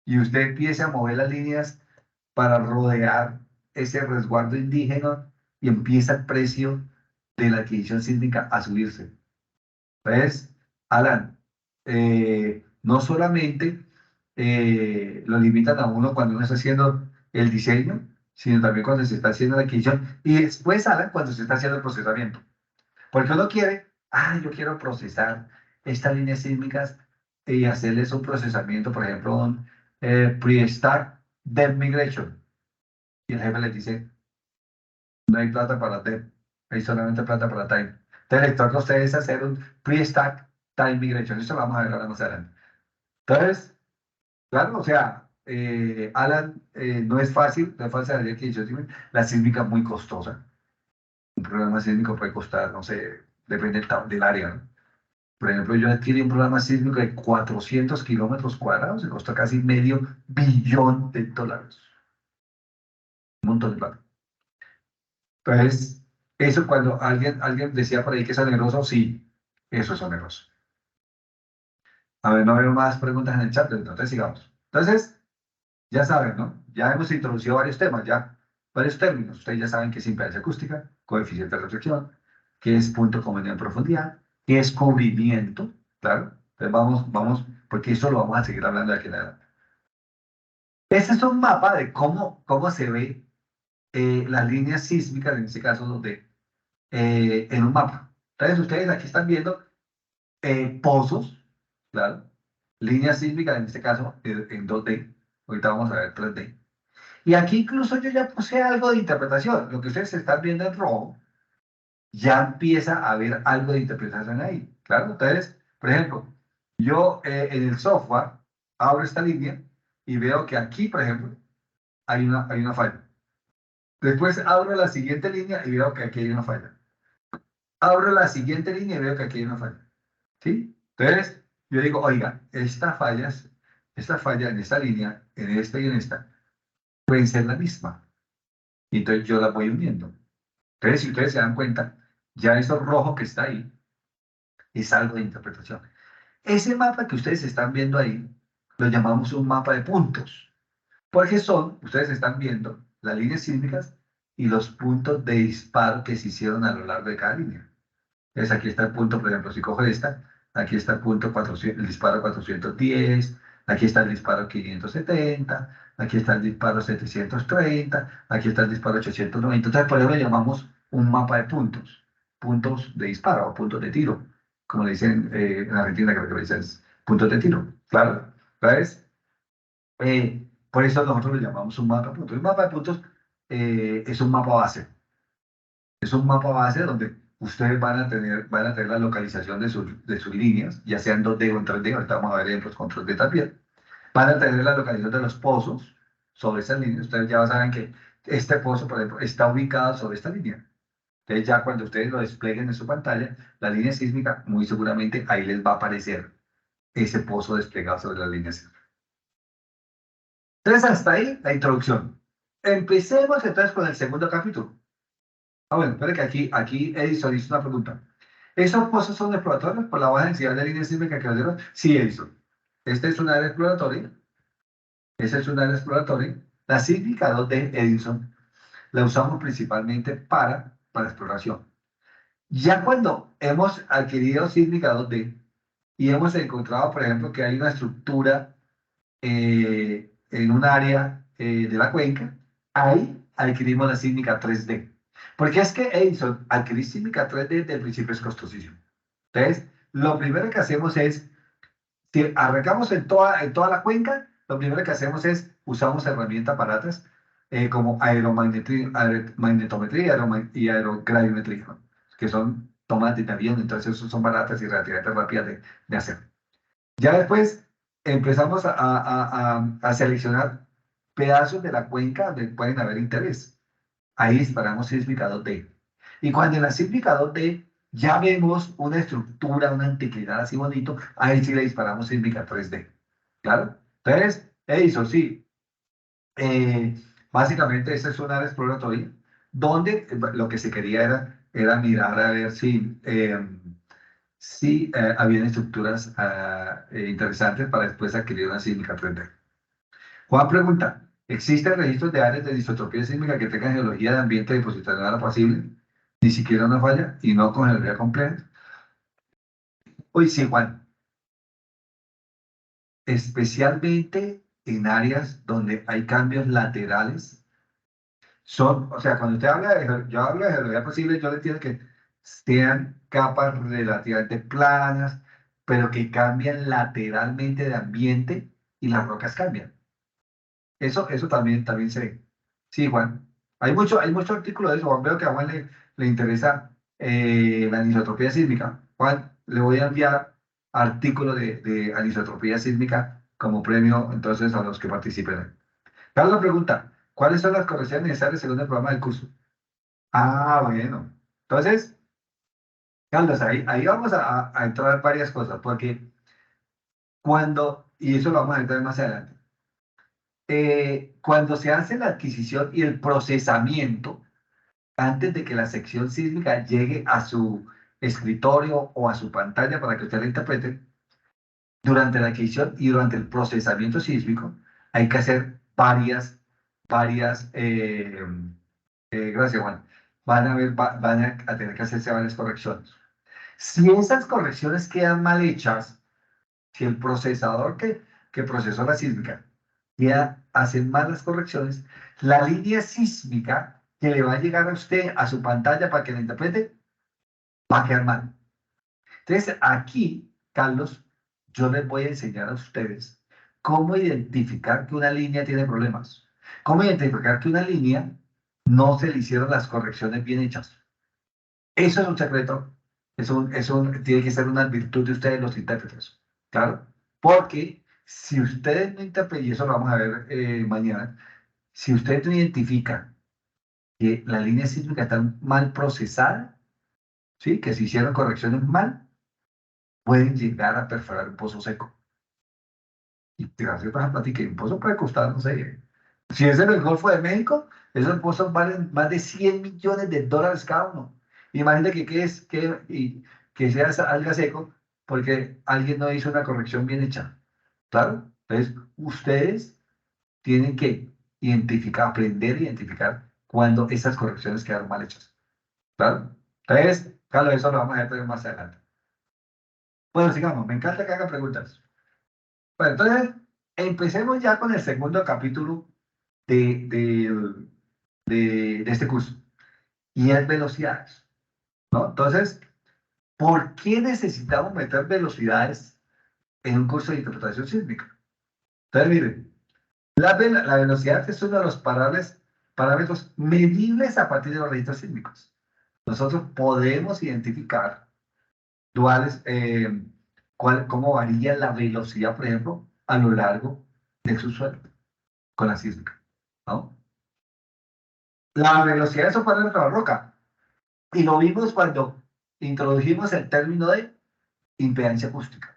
Y usted empieza a mover las líneas para rodear ese resguardo indígena y empieza el precio de la adquisición sísmica a subirse. Entonces, Alan, no solamente lo limitan a uno cuando uno está haciendo el diseño, sino también cuando se está haciendo la adquisición y después, Alan, cuando se está haciendo el procesamiento. Porque uno quiere, yo quiero procesar estas líneas sísmicas y hacerles un procesamiento, por ejemplo, un pre-stack depth migration. Y el jefe les dice, no hay plata para depth, hay solamente plata para time. Entonces, les toca a ustedes hacer un pre-stack time migration. Eso lo vamos a ver ahora más adelante. Entonces, claro, o sea, Alan, no es fácil saber que la sísmica es muy costosa. Un programa sísmico puede costar, no sé, depende del área, ¿no? Por ejemplo, yo adquirí un programa sísmico de 400 kilómetros cuadrados y costó casi $500 million. Un montón de plata. Entonces, eso cuando alguien decía por ahí que es oneroso, sí, eso es oneroso. A ver, no veo más preguntas en el chat, entonces sigamos. Entonces, ya saben, ¿no? Ya hemos introducido varios temas, ya varios términos. Ustedes ya saben qué es impedancia acústica, coeficiente de reflexión, qué es punto común en profundidad, qué es cubrimiento, claro. Entonces vamos, porque eso lo vamos a seguir hablando de aquí en adelante. Este es un mapa de cómo se ve las líneas sísmicas, en este caso, en un mapa. Entonces, ustedes aquí están viendo pozos, claro, líneas sísmicas, en este caso, en 2D. Ahorita vamos a ver 3D. Y aquí incluso yo ya puse algo de interpretación. Lo que ustedes están viendo en rojo, ya empieza a haber algo de interpretación ahí. Claro, entonces, por ejemplo, yo en el software abro esta línea y veo que aquí, por ejemplo, hay una falla. Después abro la siguiente línea y veo que aquí hay una falla. Abro la siguiente línea y veo que aquí hay una falla. ¿Sí? Entonces, yo digo, oiga, esta falla en esta línea, en esta y en esta, pueden ser la misma. Y entonces yo las voy uniendo. Entonces, si ustedes se dan cuenta, ya eso rojo que está ahí es algo de interpretación. Ese mapa que ustedes están viendo ahí, lo llamamos un mapa de puntos, porque ustedes están viendo las líneas sísmicas y los puntos de disparo que se hicieron a lo largo de cada línea. Entonces, aquí está el punto, por ejemplo, si cojo esta, aquí está el punto 400, el disparo 410, aquí está el disparo 570, aquí está el disparo 730, aquí está el disparo 890. Entonces, por eso le llamamos un mapa de puntos de disparo o puntos de tiro, como le dicen en Argentina, creo que le dicen puntos de tiro. Claro, ¿sabes? Por eso nosotros le llamamos un mapa de puntos. Un mapa de puntos es un mapa base. Es un mapa base donde ustedes van a tener la localización de sus líneas, ya sean 2D o en 3D, ahorita vamos a ver ejemplos con 3D también. Van a tener la localización de los pozos sobre esas líneas. Ustedes ya saben que este pozo, por ejemplo, está ubicado sobre esta línea. Entonces ya cuando ustedes lo desplieguen en su pantalla, la línea sísmica, muy seguramente ahí les va a aparecer ese pozo desplegado sobre la línea sísmica. Entonces hasta ahí la introducción. Empecemos entonces con el segundo capítulo. Bueno, espera que aquí Edison hizo una pregunta. ¿Esos pozos son exploratorios por la baja densidad de líneas sísmicas que observan? Sí, Edison. Esta es una área exploratoria. Esa es una área exploratoria. La sísmica 2D Edison la usamos principalmente para exploración. Ya cuando hemos adquirido sísmica 2D y hemos encontrado, por ejemplo, que hay una estructura en un área de la cuenca, ahí adquirimos la sísmica 3D. Porque es que Edison, adquirir sísmica 3D desde el principio es costosísimo. Entonces, lo primero que hacemos es, si arrancamos en toda la cuenca, lo primero que hacemos es, usamos herramientas baratas como magnetometría y aerogradiometría, ¿no? Que son tomas de avión, entonces son baratas y relativamente rápidas de hacer. Ya después empezamos a seleccionar pedazos de la cuenca donde pueden haber interés. ahí disparamos sísmica 2D. Y cuando en la sísmica 2D ya vemos una estructura, una anticlinal así bonito, ahí sí le disparamos sísmica 3D. ¿Claro? Entonces, eso sí, eh, básicamente esta es una área exploratoria donde lo que se quería era mirar a ver si habían estructuras interesantes para después adquirir una sísmica 3D. Juan pregunta, ¿existen registros de áreas de disotropía sísmica que tengan geología de ambiente depositaria apacible? Ni siquiera una falla y no con geología compleja. Uy, sí, Juan, especialmente en áreas donde hay cambios laterales. O sea, cuando usted habla yo hablo de geología posible, yo le entiendo que sean capas relativamente planas, pero que cambian lateralmente de ambiente y las rocas cambian. Eso también se ve. Sí, Juan. Hay mucho artículo de eso. Juan, veo que a Juan le interesa la anisotropía sísmica. Juan, le voy a enviar artículo de anisotropía sísmica como premio entonces a los que participen. Carlos pregunta, ¿cuáles son las correcciones necesarias según el programa del curso? Ah, bueno. Entonces, Carlos, ahí vamos a entrar varias cosas, porque y eso lo vamos a entrar más adelante, cuando se hace la adquisición y el procesamiento, antes de que la sección sísmica llegue a su escritorio o a su pantalla para que usted la interprete, durante la adquisición y durante el procesamiento sísmico, hay que hacer gracias Juan, van a tener que hacerse varias correcciones. Si esas correcciones quedan mal hechas, si el procesador que procesó la sísmica hace malas correcciones, la línea sísmica que le va a llegar a usted a su pantalla para que la interprete, va a quedar mal. Entonces, aquí, Carlos, yo les voy a enseñar a ustedes cómo identificar que una línea tiene problemas. Cómo identificar que una línea no se le hicieron las correcciones bien hechas. Eso es un secreto. Tiene que ser una virtud de ustedes, los intérpretes. ¿Claro? Porque si ustedes no interpretan, y eso lo vamos a ver mañana, si ustedes no identifican que la línea sísmica está mal procesada, ¿sí? Que se hicieron correcciones mal, pueden llegar a perforar un pozo seco. Y tirarse otra plática, y un pozo puede costar, no sé, si es en el Golfo de México, esos pozos valen más de $100 millones cada uno. Imagínate que sea alga seco porque alguien no hizo una corrección bien hecha. ¿Claro? Entonces, ustedes tienen que aprender a identificar cuando esas correcciones quedaron mal hechas. ¿Claro? Entonces, claro, eso lo vamos a ver más adelante. Bueno, sigamos. Me encanta que hagan preguntas. Bueno, entonces, empecemos ya con el segundo capítulo de, de, de este curso. Y es velocidades. ¿No? Entonces, ¿por qué necesitamos meter velocidades en un curso de interpretación sísmica? Entonces, miren, la velocidad es uno de los parámetros medibles a partir de los registros sísmicos. Nosotros podemos identificar duales, cómo varía la velocidad, por ejemplo, a lo largo del subsuelo con la sísmica, ¿no? La velocidad es un parámetro de la roca. Y lo vimos cuando introdujimos el término de impedancia acústica.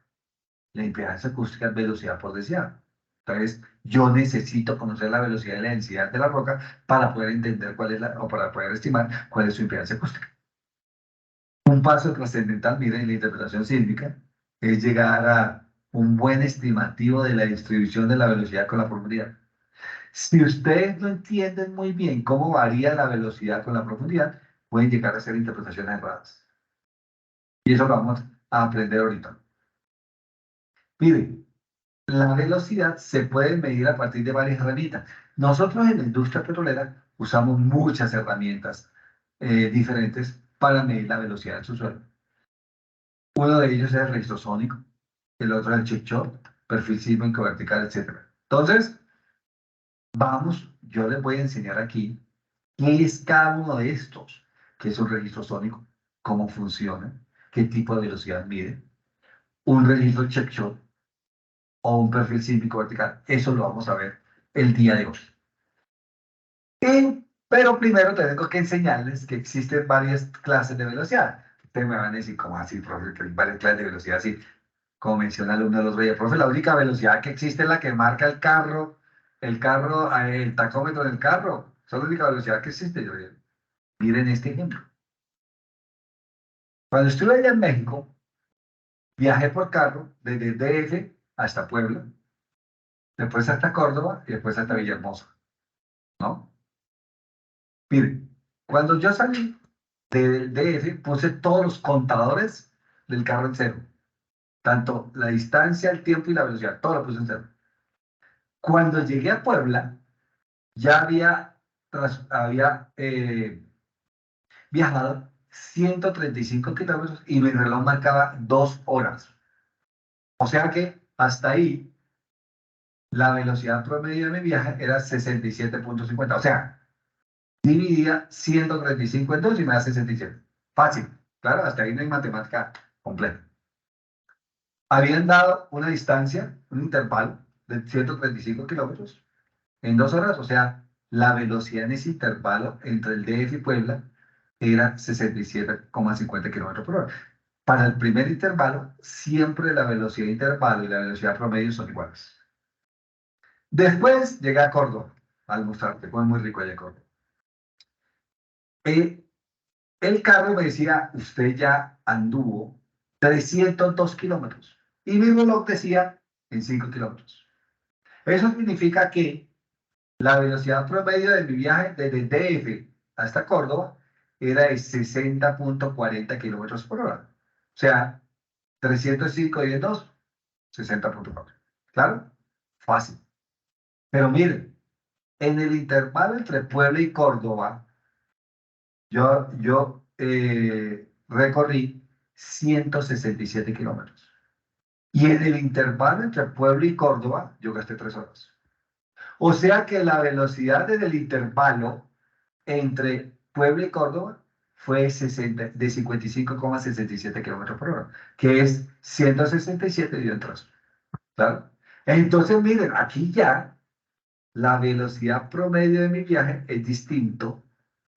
La impedancia acústica es velocidad por densidad. Entonces, yo necesito conocer la velocidad y la densidad de la roca para poder entender o para poder estimar cuál es su impedancia acústica. Un paso trascendental, miren, en la interpretación sísmica es llegar a un buen estimativo de la distribución de la velocidad con la profundidad. Si ustedes no entienden muy bien cómo varía la velocidad con la profundidad, pueden llegar a hacer interpretaciones erradas. Y eso lo vamos a aprender ahorita. Miren, la velocidad se puede medir a partir de varias herramientas. Nosotros en la industria petrolera usamos muchas herramientas diferentes para medir la velocidad del subsuelo. Uno de ellos es el registro sónico, el otro es el check shot, perfil sísmico vertical, etc. Entonces, yo les voy a enseñar aquí qué es cada uno de estos, qué es un registro sónico, cómo funciona, qué tipo de velocidad mide, un registro check shot o un perfil sísmico vertical. Eso lo vamos a ver el día de hoy. Pero primero tengo que enseñarles que existen varias clases de velocidad. Ustedes me van a decir, ¿cómo así, profe? Que hay varias clases de velocidad, así, como menciona el alumno de los reyes. Profe, la única velocidad que existe es la que marca el carro, el tacómetro del carro. Esa es la única velocidad que existe. Yo digo, miren este ejemplo. Cuando estuve allá en México, viajé por carro desde DF hasta Puebla, después hasta Córdoba y después hasta Villahermosa, ¿no? Miren, cuando yo salí del DF, puse todos los contadores del carro en cero. Tanto la distancia, el tiempo y la velocidad, todo lo puse en cero. Cuando llegué a Puebla, ya había viajado 135 kilómetros y mi reloj marcaba 2 horas. O sea que hasta ahí la velocidad promedio de mi viaje era 67,50. O sea, dividía 135 en 2 y me da 67. Fácil. Claro, hasta ahí no hay matemática completa. Habían dado una distancia, un intervalo de 135 kilómetros en 2 horas. O sea, la velocidad en ese intervalo entre el DF y Puebla era 67,50 kilómetros por hora. Para el primer intervalo, siempre la velocidad de intervalo y la velocidad promedio son iguales. Después llegué a Córdoba a almorzar, que fue muy rico allá en Córdoba. Eh, el carro me decía, usted ya anduvo 302 kilómetros. Y mi reloj decía en 5 kilómetros. Eso significa que la velocidad promedio de mi viaje desde DF hasta Córdoba era de 60,40 kilómetros por hora. O sea, 305 y 2, 60,4. ¿Claro? Fácil. Pero miren, en el intervalo entre Puebla y Córdoba, yo recorrí 167 kilómetros. Y en el intervalo entre Puebla y Córdoba, yo gasté 3 horas. O sea que la velocidad en el intervalo entre Puebla y Córdoba fue de 55,67 kilómetros por hora, que es 167 dividido entre 3. ¿Claro? Entonces, miren, aquí ya la velocidad promedio de mi viaje es distinto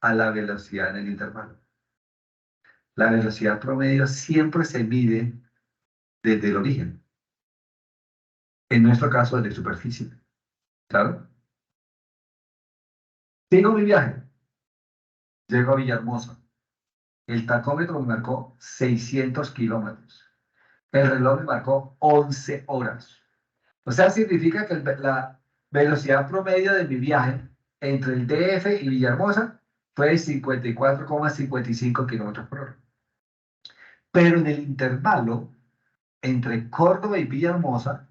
a la velocidad en el intervalo. La velocidad promedio siempre se mide desde el origen. En nuestro caso, desde superficie. ¿Claro? Sigo mi viaje. Llego a Villahermosa. El tacómetro me marcó 600 kilómetros. El reloj me marcó 11 horas. O sea, significa que la velocidad promedio de mi viaje entre el DF y Villahermosa fue de 54,55 kilómetros por hora. Pero en el intervalo entre Córdoba y Villahermosa,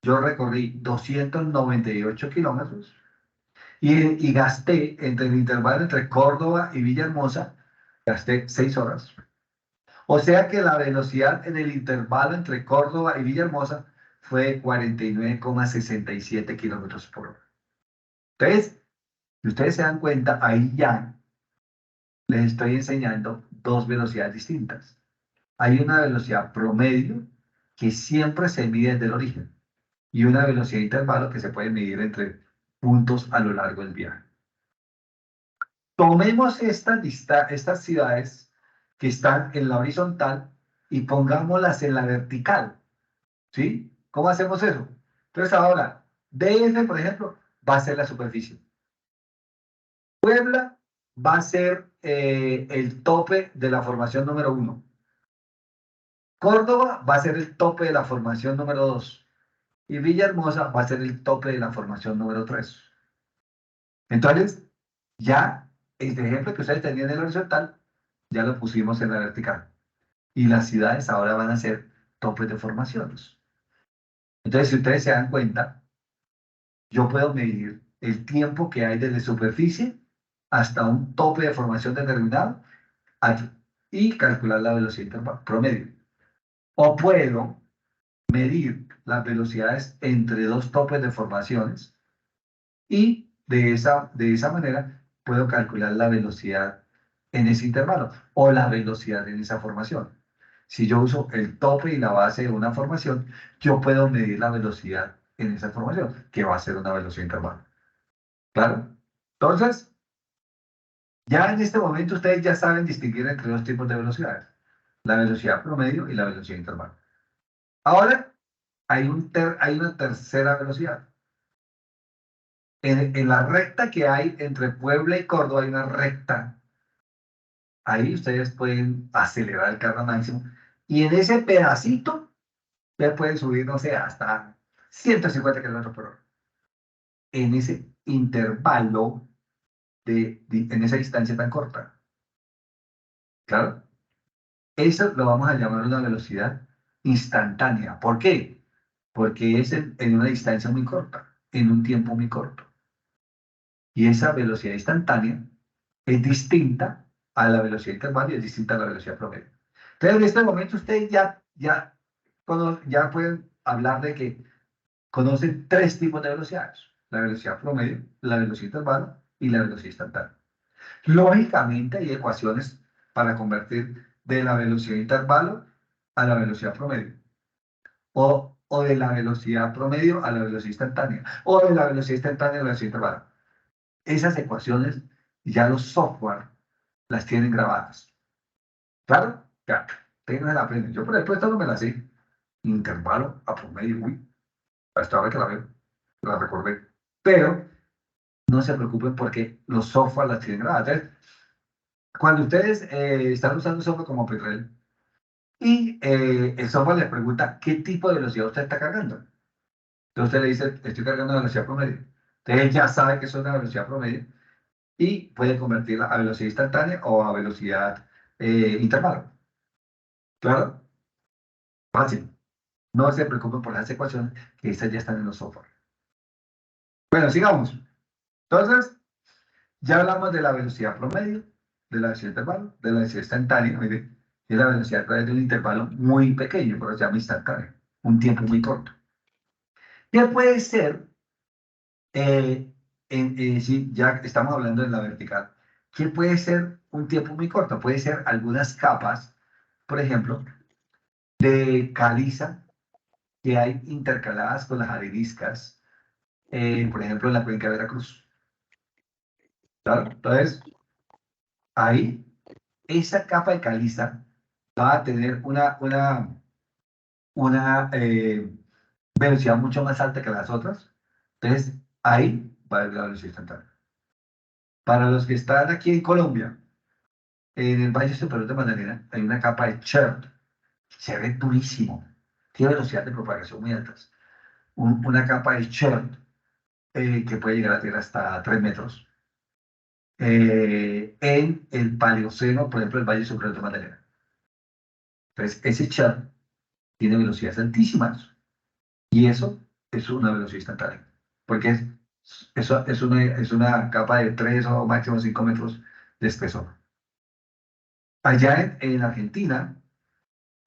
yo recorrí 298 kilómetros y gasté entre el intervalo entre Córdoba y Villahermosa, gasté 6 horas. O sea que la velocidad en el intervalo entre Córdoba y Villahermosa fue 49,67 kilómetros por hora. Entonces, si ustedes se dan cuenta, ahí ya les estoy enseñando dos velocidades distintas. Hay una velocidad promedio que siempre se mide desde el origen y una velocidad de intervalo que se puede medir entre puntos a lo largo del viaje. Tomemos estas ciudades que están en la horizontal y pongámoslas en la vertical. ¿Sí? ¿Cómo hacemos eso? Entonces ahora, DF, por ejemplo, va a ser la superficie. Puebla va a ser el tope de la formación número 1. Córdoba va a ser el tope de la formación número 2. Y Villahermosa va a ser el tope de la formación número 3. Entonces, ya este ejemplo que ustedes tenían en la horizontal, ya lo pusimos en la vertical. Y las ciudades ahora van a ser topes de formaciones. Entonces, si ustedes se dan cuenta, yo puedo medir el tiempo que hay desde superficie hasta un tope de formación determinado y calcular la velocidad promedio. O puedo medir las velocidades entre dos topes de formaciones y de esa manera puedo calcular la velocidad en ese intervalo o la velocidad en esa formación. Si yo uso el tope y la base de una formación, yo puedo medir la velocidad en esa formación, que va a ser una velocidad de intervalo. ¿Claro? Entonces, Ya en este momento ustedes ya saben distinguir entre dos tipos de velocidades, la velocidad promedio y la velocidad intervalo. Ahora hay una tercera velocidad. En la recta que hay entre Puebla y Córdoba hay una recta. Ahí ustedes pueden acelerar el carro al máximo. Y en ese pedacito, ustedes pueden subir, no sé, hasta 150 kilómetros por hora. En ese intervalo, en esa distancia tan corta. Claro. Eso lo vamos a llamar una velocidad instantánea. ¿Por qué? Porque es en una distancia muy corta, en un tiempo muy corto. Y esa velocidad instantánea es distinta a la velocidad intervalo y es distinta a la velocidad promedio. Entonces, en este momento ustedes ya pueden hablar de que conocen tres tipos de velocidades. La velocidad promedio, la velocidad intervalo y la velocidad instantánea. Lógicamente hay ecuaciones para convertir de la velocidad intervalo a la velocidad promedio. O de la velocidad promedio a la velocidad instantánea. O de la velocidad instantánea a la velocidad intervalo. Esas ecuaciones ya los software las tienen grabadas. ¿Claro? Ya. Ustedes la aprenden. Yo por ejemplo esta no me la sé. Intervalo a promedio. Uy, hasta ahora que la veo, la recordé. Pero no se preocupen porque los software las tienen grabadas. Entonces, cuando ustedes están usando un software como Pirrel y el software les pregunta qué tipo de velocidad usted está cargando. Entonces usted le dice, estoy cargando a velocidad promedio. Entonces ya sabe que es una velocidad promedio y puede convertirla a velocidad instantánea o a velocidad intervalo. ¿Claro? Fácil. No se preocupen por las ecuaciones, que esas ya están en los software. Bueno, sigamos. Entonces, ya hablamos de la velocidad promedio, de la velocidad intervalo, de la velocidad instantánea, mire, que es la velocidad a través de un intervalo muy pequeño, pero se llama instantáneo, un tiempo muy corto. ¿Qué puede ser, si ya estamos hablando de la vertical, qué puede ser un tiempo muy corto? Puede ser algunas capas, por ejemplo, de caliza que hay intercaladas con las areniscas, por ejemplo, en la cuenca de Veracruz. ¿Claro? Entonces, ahí, esa capa de caliza va a tener una velocidad mucho más alta que las otras. Entonces, ahí va a haber la velocidad instantánea. Para los que están aquí en Colombia, en el Valle Superior de Magdalena, hay una capa de chert. Se ve durísimo. Tiene velocidad de propagación muy altas. Una capa de chert que puede llegar a tener hasta 3 metros. En el Paleoceno, por ejemplo, el Valle Superior de Magdalena. Entonces, ese chert tiene velocidades altísimas. Y eso es una velocidad instantánea. Porque es una capa de 3 o máximo 5 metros de espesor. Allá en Argentina,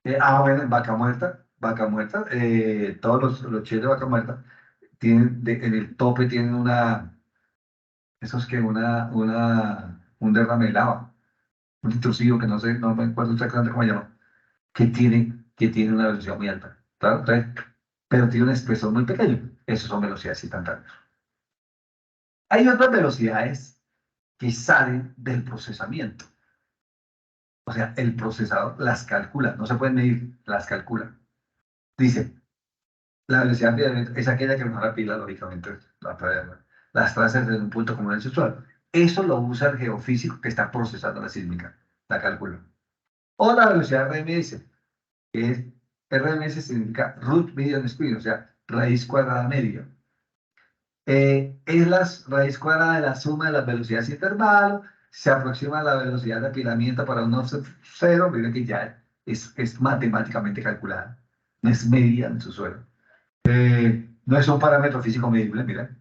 bueno, en Vaca Muerta, todos los chiles de Vaca Muerta tienen, en el tope tienen eso es que un derrame de lava, un intrusivo que no sé, no me acuerdo exactamente cómo se llama, que tiene una velocidad muy alta, ¿claro? Entonces, pero tiene un espesor muy pequeño. Esas son velocidades instantáneas. Hay otras velocidades que salen del procesamiento. O sea, el procesador las calcula, no se pueden medir, las calcula. Dice, la velocidad de enfriamiento es aquella que mejora la pila, lógicamente, las trazas desde un punto común del suelo. Eso lo usa el geofísico que está procesando la sísmica, la calcula. O la velocidad RMS, que es RMS significa root median square, o sea, raíz cuadrada media. Es la raíz cuadrada de la suma de las velocidades intervalo, se aproxima a la velocidad de apilamiento para un offset cero, miren que ya es matemáticamente calculada, no es medida en su suelo. No es un parámetro físico medible, mira.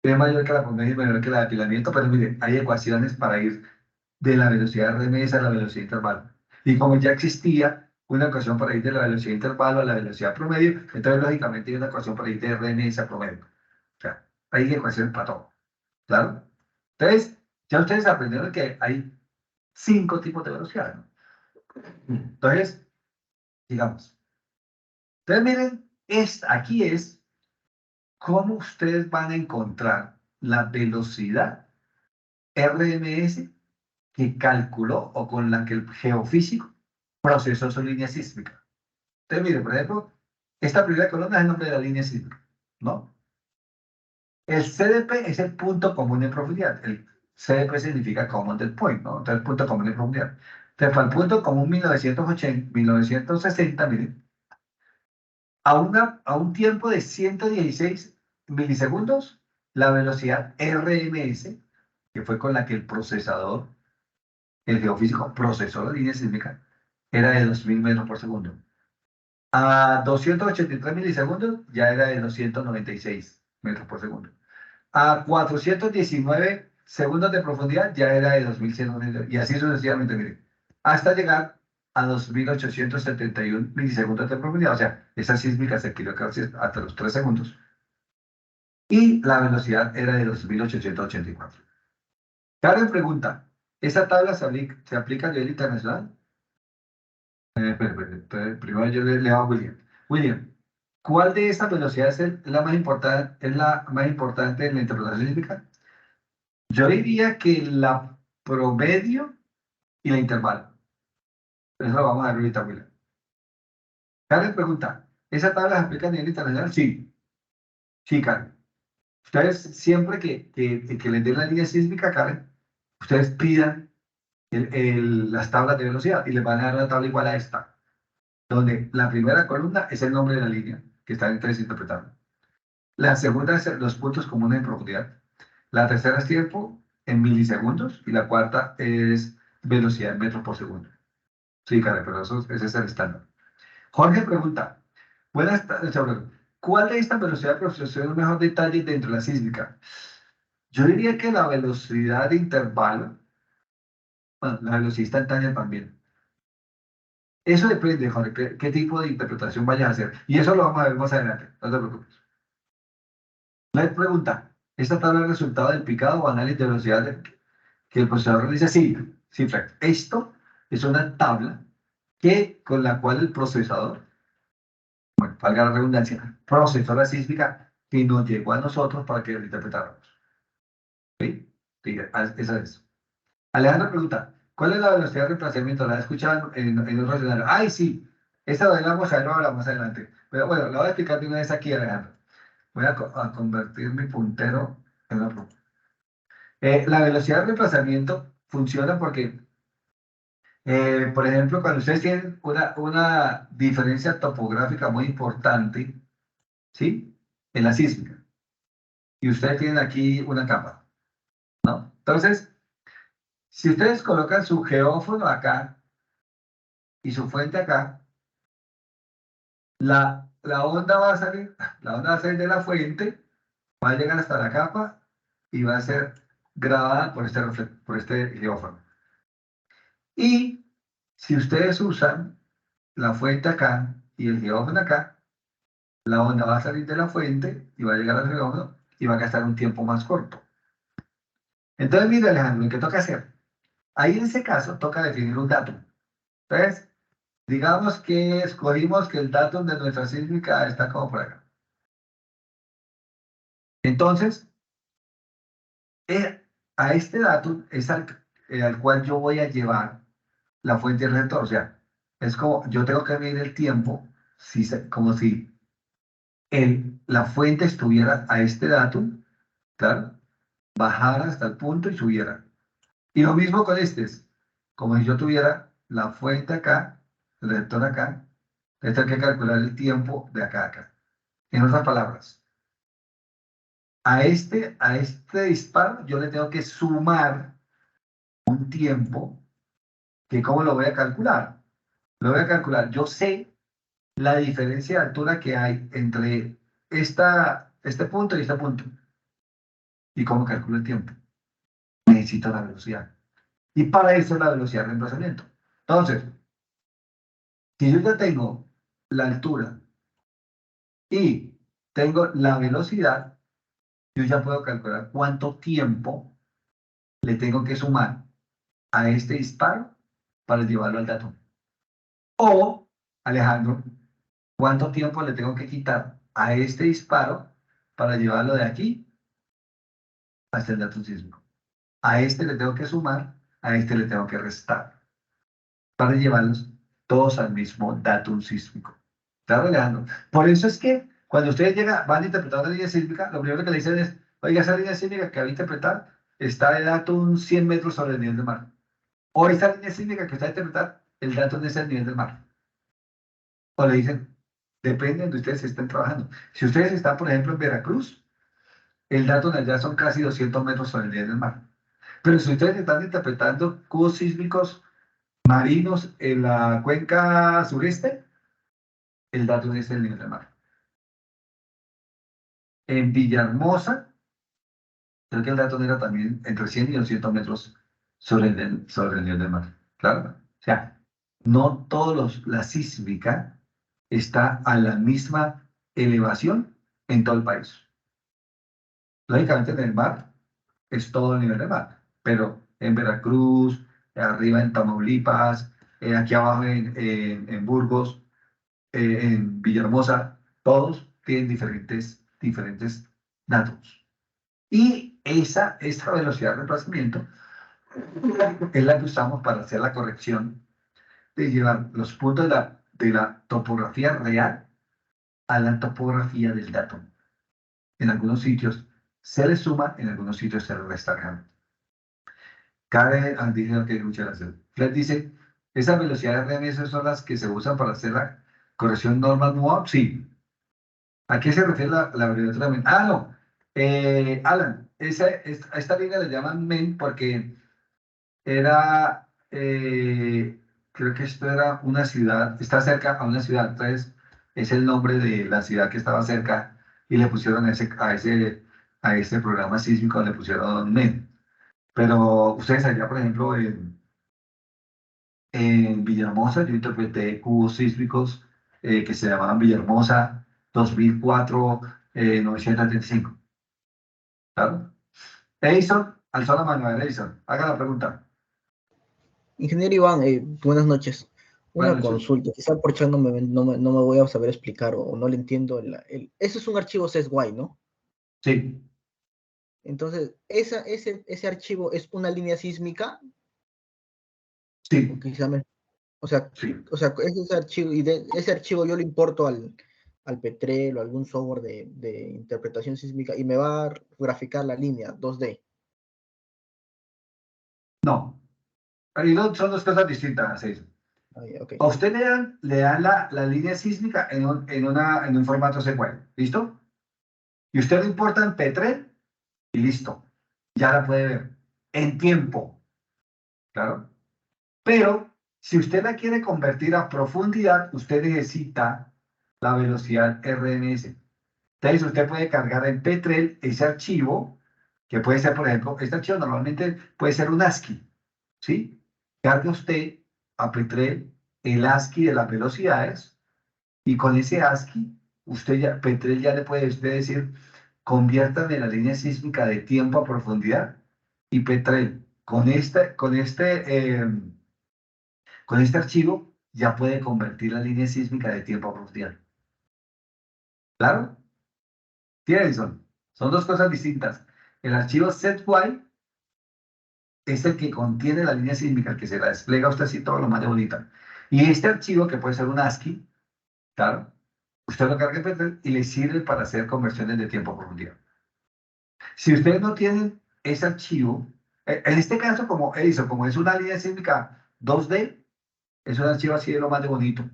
Es mayor que la promedio y menor que la de apilamiento, pero miren, hay ecuaciones para ir de la velocidad RMS a la velocidad intervalo. Y como ya existía una ecuación para ir de la velocidad intervalo a la velocidad promedio, entonces lógicamente hay una ecuación para ir de RMS a promedio. O sea, hay ecuaciones para todo. ¿Claro? Entonces, ya ustedes aprendieron que hay 5 tipos de velocidad, ¿no? Entonces, digamos. Entonces, miren, aquí es cómo ustedes van a encontrar la velocidad RMS que calculó o con la que el geofísico procesó su línea sísmica. Entonces, mire, por ejemplo, esta primera columna es el nombre de la línea sísmica, ¿no? El CDP es el punto común en profundidad. El CDP significa Common Dead Point, ¿no? Entonces, el punto común en profundidad. Entonces, para el punto común 1960, miren, a un tiempo de 116 milisegundos, la velocidad RMS, que fue con la que el procesador, el geofísico, procesó la línea sísmica, era de 2000 metros por segundo. A 283 milisegundos ya era de 296 metros por segundo. A 419 segundos de profundidad ya era de 2100 y así sucesivamente, miren, hasta llegar a 2871 milisegundos de profundidad, o sea, esa sísmica se adquirió casi hasta los 3 segundos, y la velocidad era de 2884. Karen pregunta, ¿esa tabla se aplica a nivel internacional? Primero yo le leo a William. William, ¿cuál de estas velocidades es la más importante en la interpretación sísmica? Yo diría que la promedio y la intervalo. Eso lo vamos a ver ahorita, William. Karen pregunta, ¿esa tabla se aplica a nivel internacional? Sí, sí, Karen. Ustedes siempre que les den la línea sísmica, Karen, ustedes pidan las tablas de velocidad y les van a dar una tabla igual a esta, donde la primera columna es el nombre de la línea que están ustedes interpretando. La segunda es los puntos comunes en profundidad. La tercera es tiempo en milisegundos y la cuarta es velocidad en metros por segundo. Sí, Karen, pero ese es el estándar. Jorge pregunta, buenas tardes, ¿cuál de estas velocidades de procesión es el mejor detalle dentro de la sísmica? Yo diría que la velocidad de intervalo, bueno, la velocidad instantánea también. Eso depende, Jorge, qué tipo de interpretación vayas a hacer. Y eso lo vamos a ver más adelante, no te preocupes. La pregunta, ¿esta tabla es el resultado del picado o análisis de velocidad que el procesador realiza? Sí, sí, Frank. Esto es una tabla con la cual el procesador, bueno, valga la redundancia, procesó la sísmica que nos llegó a nosotros para que lo interpretáramos. ¿Sí? Sí, esa es. Alejandro pregunta, ¿cuál es la velocidad de reemplazamiento? ¿La he escuchado en otro escenario? ¡Ay, sí! Esta la vamos a ver ahora más adelante. Pero bueno, la voy a explicar de una vez aquí, Alejandro. Voy a convertir mi puntero en otro. La velocidad de reemplazamiento funciona porque, por ejemplo, cuando ustedes tienen una diferencia topográfica muy importante, ¿sí? En la sísmica, y ustedes tienen aquí una capa, ¿no? Entonces, si ustedes colocan su geófono acá y su fuente acá, la onda va a salir, la onda va a salir de la fuente, va a llegar hasta la capa y va a ser grabada por este geófono. Y si ustedes usan la fuente acá y el geófono acá, la onda va a salir de la fuente y va a llegar al geófono y va a gastar un tiempo más corto. Entonces, mira, Alejandro, ¿qué toca hacer? Ahí en ese caso toca definir un dato. Entonces, digamos que escogimos que el dato de nuestra sísmica está como por acá. Entonces, a este dato es al cual yo voy a llevar la fuente del receptor. O sea, es como, yo tengo que medir el tiempo como si la fuente estuviera a este dato, claro, bajara hasta el punto y subiera. Y lo mismo con como si yo tuviera la fuente acá, el receptor acá, entonces tengo que calcular el tiempo de acá a acá. En otras palabras, a este disparo yo le tengo que sumar un tiempo que ¿cómo lo voy a calcular? Lo voy a calcular. Yo sé la diferencia de altura que hay entre este punto y este punto. ¿Y cómo calculo el tiempo? Necesito la velocidad. Y para eso la velocidad de reemplazamiento. Entonces, si yo ya tengo la altura y tengo la velocidad, yo ya puedo calcular cuánto tiempo le tengo que sumar a este disparo para llevarlo al dato. O, Alejandro, ¿cuánto tiempo le tengo que quitar a este disparo para llevarlo de aquí hasta el dato sísmico? a este le tengo que sumar, a este le tengo que restar, para llevarlos todos al mismo datum sísmico. ¿Está relajando? Por eso es que cuando ustedes van a interpretar la línea sísmica, lo primero que le dicen es, oiga, esa línea sísmica que va a interpretar está de datum 100 metros sobre el nivel del mar. O esa línea sísmica que usted va a interpretar, el datum es el nivel del mar. O le dicen, depende de donde ustedes estén trabajando. Si ustedes están, por ejemplo, en Veracruz, el datum allá son casi 200 metros sobre el nivel del mar. Pero si ustedes están interpretando cubos sísmicos marinos en la cuenca sureste, el datum es el nivel del mar. En Villahermosa, creo que el datum era también entre 100 y 200 metros sobre el nivel del mar. Claro. O sea, no todos la sísmica está a la misma elevación en todo el país. Lógicamente en el mar es todo el nivel del mar, pero en Veracruz, arriba en Tamaulipas, aquí abajo en Burgos, en Villahermosa, todos tienen diferentes datos. Y esta velocidad de desplazamiento es la que usamos para hacer la corrección de llevar los puntos de la topografía real a la topografía del dato. En algunos sitios se le suma, en algunos sitios se le resta. Cabe, dice que muchas gracias. Fred dice, ¿esas velocidades RMS son las que se usan para hacer la corrección normal MUOP? Sí. ¿A qué se refiere la abreviatura MEN? Ah, no. Alan, a esta línea le llaman MEN porque era, creo que esto era una ciudad, está cerca a una ciudad, entonces es el nombre de la ciudad que estaba cerca y le pusieron a ese programa sísmico, le pusieron MEN. Pero ustedes allá, por ejemplo, en Villahermosa, yo interpreté cubos sísmicos que se llamaban Villahermosa 2004, 935. ¿Claro? Edison, alzó la mano, a ver, Edison, haga la pregunta. Ingeniero Iván, buenas noches. Una Buenas noches. consulta, quizá por chat no me voy a saber explicar o no le entiendo. Ese es un archivo CSY, ¿no? Sí, Entonces, ese archivo es una línea sísmica, o sí, quizá o sea, sí. ese archivo, y ese archivo yo lo importo al Petrel o algún software de interpretación sísmica y me va a graficar la línea 2D. No, ahí son dos cosas distintas, Edison. Ok. A usted le dan la línea sísmica en un formato secuencial, ¿listo? Y usted lo importa en P3 y listo. Ya la puede ver en tiempo, claro. Pero si usted la quiere convertir a profundidad, usted necesita la velocidad RMS. Entonces usted puede cargar en P3 ese archivo, que puede ser, por ejemplo, este archivo normalmente puede ser un ASCII, ¿sí? Carga usted a P3 el ASCII de las velocidades y con ese ASCII, P3 ya le puede usted decir, conviértame la línea sísmica de tiempo a profundidad y P3 con este archivo ya puede convertir la línea sísmica de tiempo a profundidad. ¿Claro? ¿Tienes? Son dos cosas distintas. El archivo setY es el que contiene la línea sísmica, el que se la despliega a usted así todo lo más de bonita. Y este archivo, que puede ser un ASCII, claro, usted lo carga en P3 y le sirve para hacer conversiones de tiempo a profundidad. Si ustedes no tienen ese archivo, en este caso, como Edison, como es una línea sísmica 2D, es un archivo así de lo más de bonito.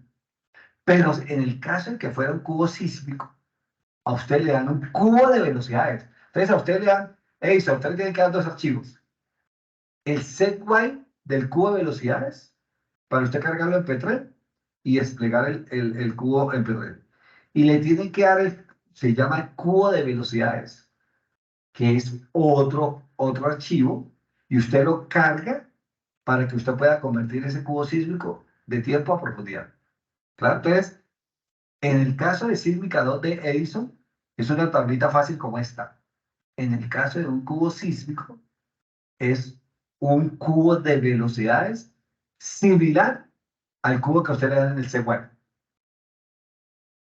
Pero en el caso en que fuera un cubo sísmico, a usted le dan un cubo de velocidades. Entonces a usted le dan, Edison, a usted le tienen que dar dos archivos. El setY del cubo de velocidades, para usted cargarlo en P3 y desplegar el cubo en P3. Y le tienen que dar, se llama el cubo de velocidades, que es otro archivo, y usted lo carga para que usted pueda convertir ese cubo sísmico de tiempo a profundidad. ¿Claro? Entonces, en el caso de sísmica 2 de Edison, es una tablita fácil como esta. En el caso de un cubo sísmico, es un cubo de velocidades similar al cubo que usted le da en el CWeb.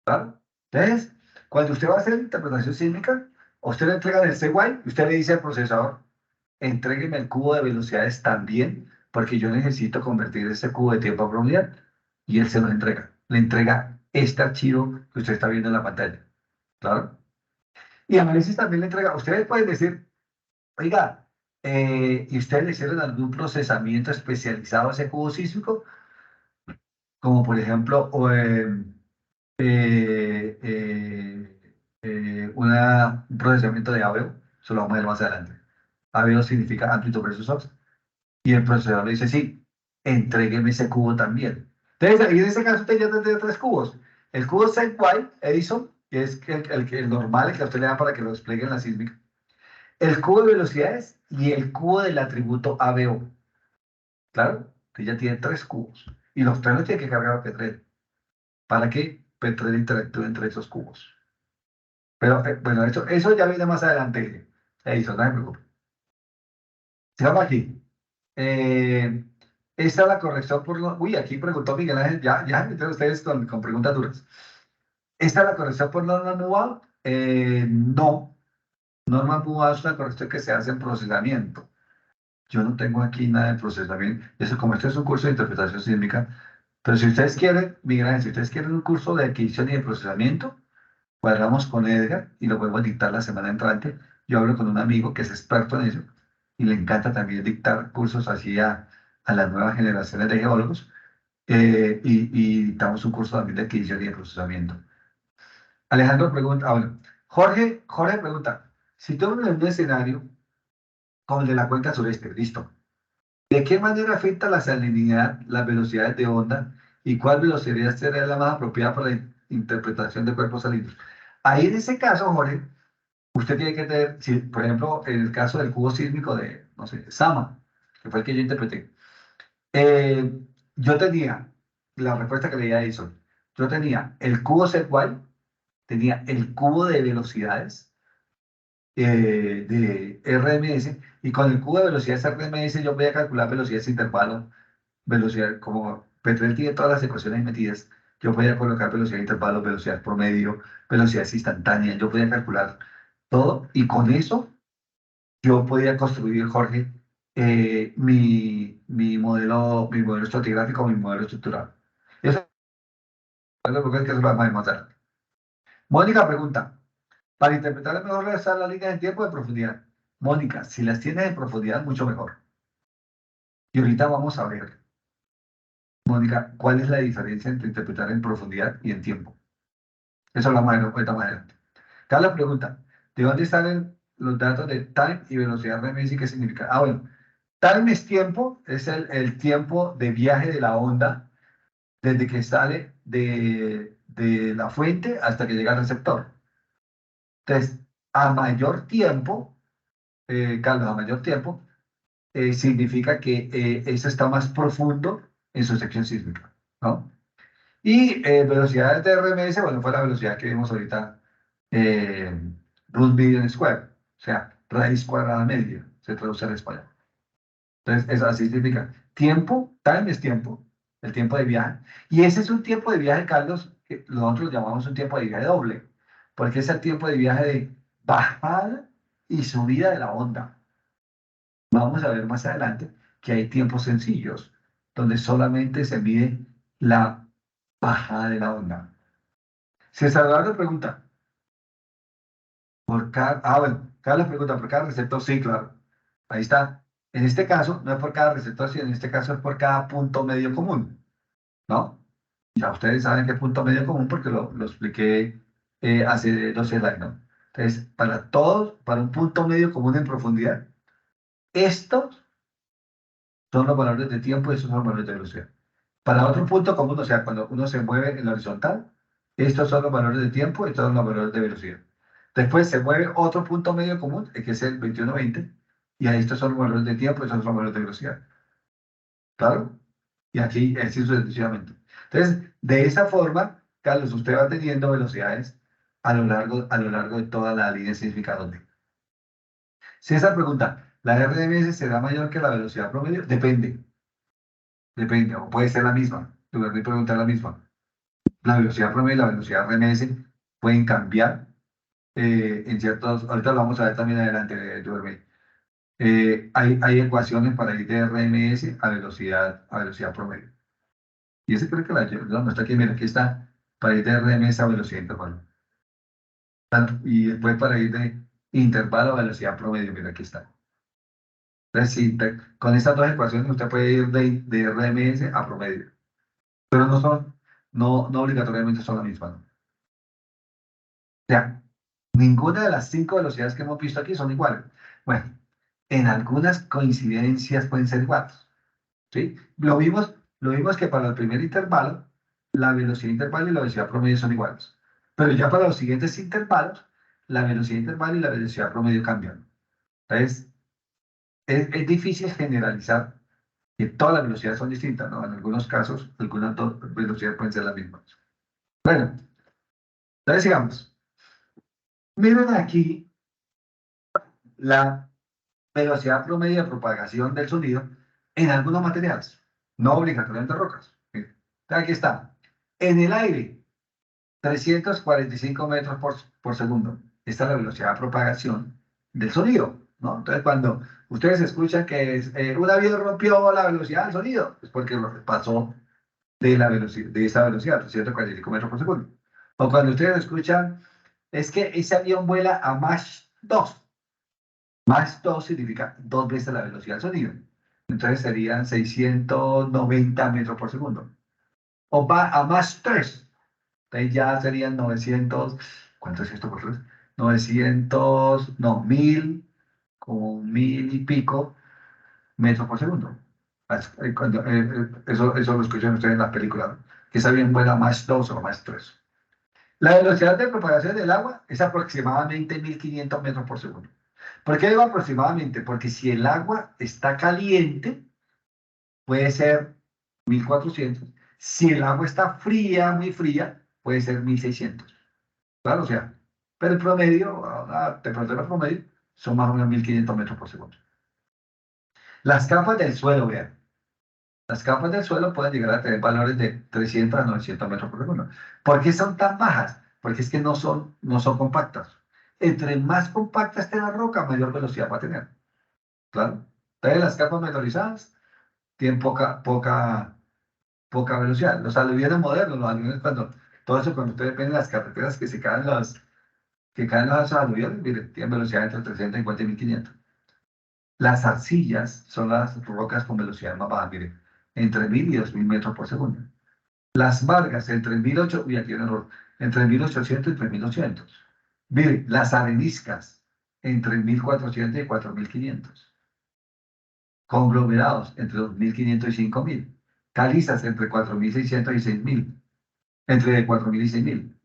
¿Claro? Entonces, cuando usted va a hacer interpretación sísmica, a usted le entregan el CWeb y usted le dice al procesador, entrégueme el cubo de velocidades también, porque yo necesito convertir ese cubo de tiempo a profundidad, y él se lo entrega. Le entrega este archivo que usted está viendo en la pantalla. ¿Claro? Y a veces también le entrega, ustedes pueden decir, oiga, ¿y ustedes le hicieron algún procesamiento especializado a ese cubo sísmico? Como por ejemplo, un procesamiento de AVEO, eso lo vamos a ver más adelante. AVEO significa Amplitude versus Offset. Y el procesador le dice, sí, entrégueme ese cubo también. Entonces, ahí en ese caso usted ya tendría tres cubos. El cubo Segway Edison, que es el normal, el que a usted le da para que lo despliegue en la sísmica. El cubo de velocidades y el cubo del atributo ABO. ¿Claro? Usted ya tiene tres cubos. Y los tres los tiene que cargar a P3 para que P3 interactúe entre esos cubos. Pero bueno, eso ya viene más adelante. Edison, no se preocupe. Sigamos aquí. Esta es la corrección por lo... Uy, aquí preguntó Miguel Ángel, ya metieron ustedes con preguntas duras. ¿Esta es la corrección por norma MUA? No. Norma MUA es una corrección que se hace en procesamiento. Yo no tengo aquí nada de procesamiento. Eso, como este es un curso de interpretación sísmica, pero si ustedes quieren, Miguel Ángel, si ustedes quieren un curso de adquisición y de procesamiento, cuadramos con Edgar y lo podemos dictar la semana entrante. Yo hablo con un amigo que es experto en eso y le encanta también dictar cursos así a las nuevas generaciones de geólogos y dictamos un curso también de adquisición y de procesamiento. Alejandro pregunta, bueno, Jorge pregunta, si tú en un escenario como el de la cuenca sureste, listo, ¿de qué manera afecta la salinidad las velocidades de onda y cuál velocidad sería la más apropiada para la interpretación de cuerpos salinos? Ahí en ese caso, Jorge, usted tiene que tener, si, por ejemplo, en el caso del cubo sísmico de, no sé, Sama, que fue el que yo interpreté, yo tenía la respuesta que le di a Edison. Yo tenía el cubo Z-Y, tenía el cubo de velocidades de RMS, y con el cubo de velocidades RMS yo podía calcular velocidades de intervalo, velocidad, como Petrel tiene todas las ecuaciones metidas, yo podía colocar velocidad de intervalo, velocidad promedio, velocidades instantáneas, yo podía calcular todo, y con eso yo podía construir, Jorge, mi modelo estratigráfico, mi modelo estructural. Eso es lo que es más demostrar. Mónica pregunta, para interpretar es mejor realizar las líneas de tiempo de profundidad. Mónica, si las tienes en profundidad, mucho mejor. Y ahorita vamos a ver, Mónica, cuál es la diferencia entre interpretar en profundidad y en tiempo. Eso lo vamos a ver ahorita más adelante. Carla pregunta, ¿de dónde salen los datos de time y velocidad RMS y qué significa? Ah, bueno, time es tiempo, es el tiempo de viaje de la onda desde que sale de la fuente hasta que llega al receptor. Entonces, a mayor tiempo, Carlos, a mayor tiempo, significa que eso está más profundo en su sección sísmica, ¿no? Y velocidades de RMS, bueno, fue la velocidad que vimos ahorita, root median square, o sea, raíz cuadrada media, se traduce al español. Entonces, eso así significa tiempo, time es tiempo, el tiempo de viaje. Y ese es un tiempo de viaje, Carlos, que nosotros llamamos un tiempo de viaje doble, porque es el tiempo de viaje de bajada y subida de la onda. Vamos a ver más adelante que hay tiempos sencillos, donde solamente se mide la bajada de la onda. César Eduardo pregunta, bueno, Carlos pregunta, ¿por cada receptor? Sí, claro. Ahí está. En este caso, no es por cada receptor, sino en este caso es por cada punto medio común, ¿no? Ya ustedes saben qué punto medio común porque lo expliqué hace 12 slides, ¿no? Entonces, para todos, para un punto medio común en profundidad, estos son los valores de tiempo y estos son los valores de velocidad. Para otro punto común, o sea, cuando uno se mueve en la horizontal, estos son los valores de tiempo y estos son los valores de velocidad. Después se mueve otro punto medio común, que es el 21-20, y ahí estos son los valores de tiempo y estos son los valores de velocidad. ¿Claro? Y aquí, así sucesivamente. Entonces, de esa forma, Carlos, usted va teniendo velocidades a lo largo de toda la línea sísmica donde. Si esa pregunta, ¿la RMS será mayor que la velocidad promedio? Depende. Depende, o puede ser la misma. Tu pregunta es la misma. La velocidad promedio y la velocidad RMS pueden cambiar en ciertos. Ahorita lo vamos a ver también adelante, Duerme. Hay ecuaciones para ir de RMS a velocidad promedio. Y ese creo que la muestra aquí, mira, aquí está, para ir de RMS a velocidad intervalo. Y después para ir de intervalo a velocidad promedio, mira, aquí está. Entonces, sí, con estas dos ecuaciones usted puede ir de RMS a promedio, pero no obligatoriamente son la misma, ¿no? O sea, ninguna de las 5 velocidades que hemos visto aquí son iguales. Bueno, en algunas coincidencias pueden ser iguales, ¿sí? Lo vimos que para el primer intervalo, la velocidad intervalo y la velocidad promedio son iguales. Pero ya para los siguientes intervalos, la velocidad intervalo y la velocidad promedio cambian. Entonces, es difícil generalizar que todas las velocidades son distintas, ¿no? En algunos casos, algunas velocidades pueden ser las mismas. Bueno, entonces sigamos. Miren aquí la velocidad promedio de propagación del sonido en algunos materiales, no obligatoriamente rocas. Miren, aquí está. En el aire, 345 metros por segundo. Esta es la velocidad de propagación del sonido, ¿no? Entonces, cuando ustedes escuchan que un avión rompió la velocidad del sonido, es porque pasó de esa velocidad, 345 metros por segundo. O cuando ustedes escuchan, es que ese avión vuela a Mach 2. Mach 2 significa 2 veces la velocidad del sonido. Entonces serían 690 metros por segundo. O va a Mach 3. Entonces ya serían 900, ¿cuánto es esto por 3? 900, no, 1000, como 1000 y pico metros por segundo. Eso lo escuchan ustedes en las películas, ¿no? Que esa bien buena más 2 o más 3. La velocidad de propagación del agua es aproximadamente 1500 metros por segundo. ¿Por qué digo aproximadamente? Porque si el agua está caliente, puede ser 1400. Si el agua está fría, muy fría, puede ser 1600. Claro, o sea, pero el promedio, la temperatura promedio, son más o menos 1500 metros por segundo. Las capas del suelo, vean. Las capas del suelo pueden llegar a tener valores de 300 a 900 metros por segundo. ¿Por qué son tan bajas? Porque es que no son compactas. Entre más compacta esté la roca, mayor velocidad va a tener. Claro. Entonces las capas metalizadas tienen poca velocidad. Los aluviones modernos, los aluviones cuando ustedes ven las carreteras que caen los aluviones, miren, tienen velocidad entre 350 y 1500. Las arcillas son las rocas con velocidad más baja, miren, entre 1000 y 2000 metros por segundo. Las margas entre 1800, y aquí hay un error, entre 1800 y 3200. Miren, las areniscas entre 1400 y 4500. Conglomerados entre 2500 y 5000. Calizas entre 4600 y 6000. Entre 4000 y 6000.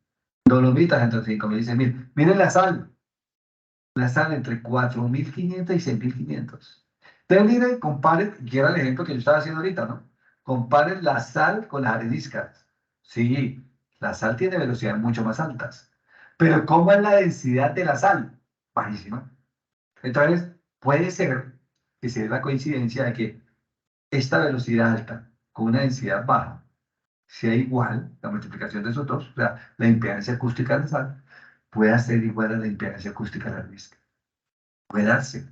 Dolomitas entre 5000 y 6000. Miren la sal. La sal entre 4500 y 6500. Entonces, miren, comparen, que era el ejemplo que yo estaba haciendo ahorita, ¿no? Comparen la sal con las areniscas. Sí, la sal tiene velocidades mucho más altas. Pero ¿cómo es la densidad de la sal? Bajísima. Entonces, puede ser que sea la coincidencia de que esta velocidad alta con una densidad baja sea igual, la multiplicación de esos dos, o sea, la impedancia acústica de la sal, pueda ser igual a la impedancia acústica de la arenisca. Puede darse.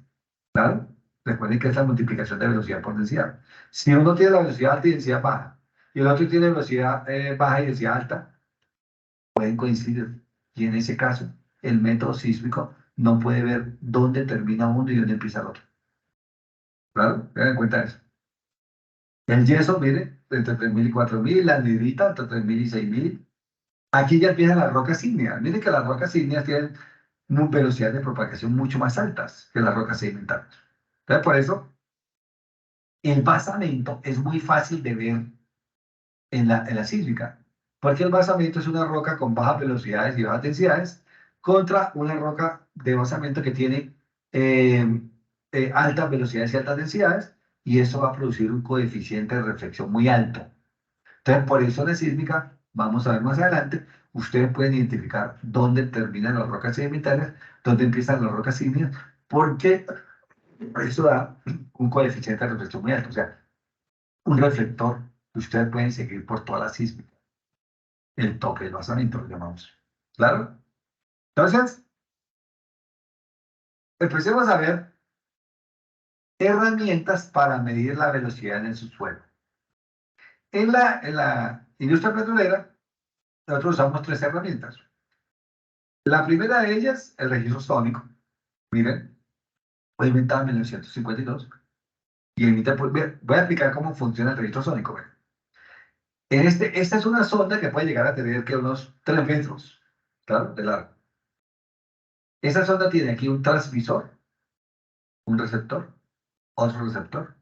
Claro, recuerden que es la multiplicación de velocidad por densidad. Si uno tiene la velocidad alta y densidad baja, y el otro tiene velocidad baja y densidad alta, pueden coincidir. Y en ese caso, el método sísmico no puede ver dónde termina uno y dónde empieza el otro. Claro, tengan en cuenta eso. El yeso, mire, entre 3000 y 4000, la nidrita entre 3000 y 6000. Aquí ya empiezan las rocas ígneas. Miren que las rocas ígneas tienen velocidades de propagación mucho más altas que las rocas sedimentarias. Entonces, por eso, el basamento es muy fácil de ver en la sísmica, porque el basamento es una roca con bajas velocidades y bajas densidades contra una roca de basamento que tiene altas velocidades y altas densidades, y eso va a producir un coeficiente de reflexión muy alto. Entonces, por eso la sísmica, vamos a ver más adelante, ustedes pueden identificar dónde terminan las rocas sedimentarias, dónde empiezan las rocas ígneas, porque eso da un coeficiente de reflexión muy alto, o sea, un reflector que ustedes pueden seguir por toda la sísmica, el toque del basamento, lo llamamos. ¿Claro? Entonces, empecemos a ver herramientas para medir la velocidad en el subsuelo. En la industria petrolera, nosotros usamos 3 herramientas. La primera de ellas, el registro sónico. Miren, fue inventada en 1952. Y voy a explicar cómo funciona el registro sónico. Esta es una sonda que puede llegar a tener que unos 3 metros, claro, de largo. Esa sonda tiene aquí un transmisor, un receptor, otro receptor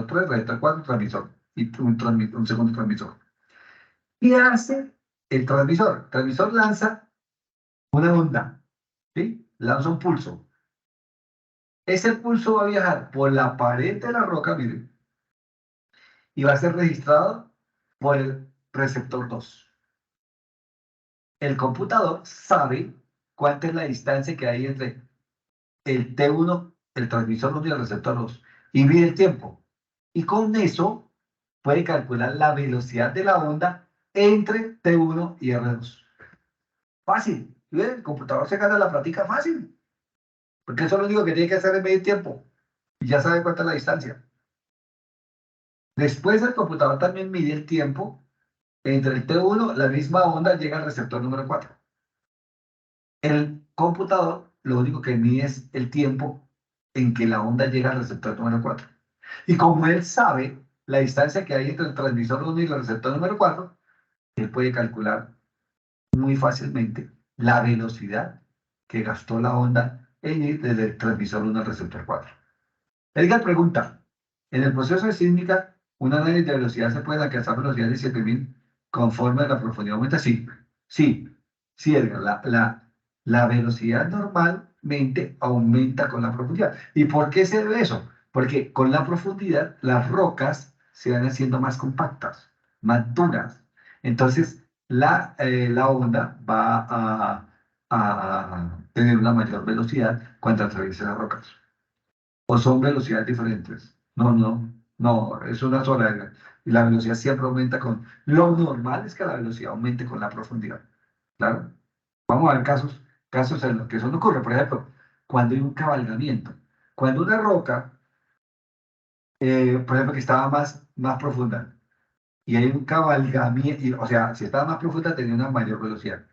3, receptor 4, transmisor, y un segundo transmisor. ¿Qué hace el transmisor? El transmisor lanza una onda, ¿sí? Lanza un pulso. Ese pulso va a viajar por la pared de la roca, miren, y va a ser registrado por el receptor 2. El computador sabe cuánta es la distancia que hay entre el T1, el transmisor 1 y el receptor 2, y mide el tiempo. Y con eso puede calcular la velocidad de la onda entre T1 y R2. Fácil. El computador se gana la práctica fácil. Porque eso es lo único que tiene que hacer es medir tiempo. Y ya sabe cuánta es la distancia. Después el computador también mide el tiempo entre el T1, la misma onda llega al receptor número 4. El computador lo único que mide es el tiempo en que la onda llega al receptor número 4. Y como él sabe la distancia que hay entre el transmisor 1 y el receptor número 4, él puede calcular muy fácilmente la velocidad que gastó la onda en ir desde el transmisor 1 al receptor 4. Edgar pregunta, en el proceso de sísmica, un análisis de velocidad se puede alcanzar velocidades de 7000 conforme la profundidad aumenta. Sí, Edgar, la velocidad normalmente aumenta con la profundidad. ¿Y por qué se debe eso? Porque con la profundidad las rocas se van haciendo más compactas, más duras. Entonces la onda va a tener una mayor velocidad cuando atraviesa las rocas. ¿O son velocidades diferentes? No, es una sola. Y la velocidad siempre aumenta con... Lo normal es que la velocidad aumente con la profundidad. ¿Claro? Vamos a ver casos en los que eso no ocurre. Por ejemplo, cuando hay un cabalgamiento. Cuando una roca, por ejemplo, que estaba más profunda, y hay un cabalgamiento, o sea, si estaba más profunda tenía una mayor velocidad.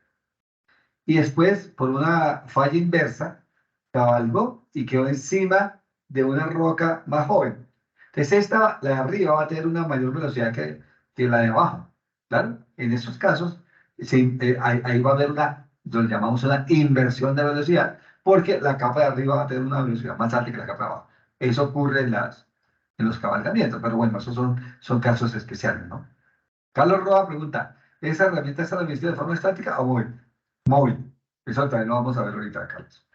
Y después, por una falla inversa, cabalgó y quedó encima de una roca más joven. Entonces, la de arriba va a tener una mayor velocidad que la de abajo. ¿Claro? En esos casos, sí, ahí va a haber lo llamamos una inversión de velocidad, porque la capa de arriba va a tener una velocidad más alta que la capa de abajo. Eso ocurre en los cabalgamientos, pero bueno, esos son casos especiales, ¿no? Carlos Roa pregunta, ¿esa herramienta está administrada de forma estática o móvil? Móvil. Eso también lo vamos a ver ahorita, Carlos.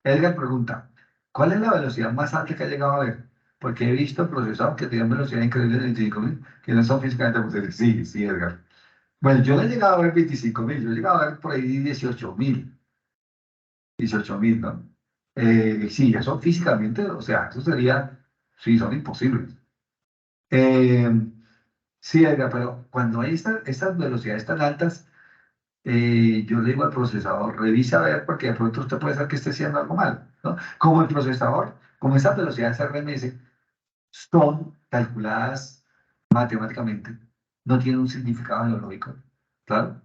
Edgar pregunta, ¿cuál es la velocidad más alta que ha llegado a ver? Porque he visto procesadores que tienen velocidad increíble de 25.000, que no son físicamente posibles. Sí, Edgar. Bueno, yo no he llegado a ver 25.000, yo he llegado a ver por ahí 18.000. 18.000, ¿no? Sí, eso físicamente, o sea, eso sería, sí, son imposibles. Sí, Edgar, pero cuando hay estas velocidades tan altas, yo le digo al procesador, revisa a ver, porque de pronto usted puede ser que esté haciendo algo mal, ¿no? Como el procesador, como esas velocidades RMS son calculadas matemáticamente, no tienen un significado biológico, ¿claro?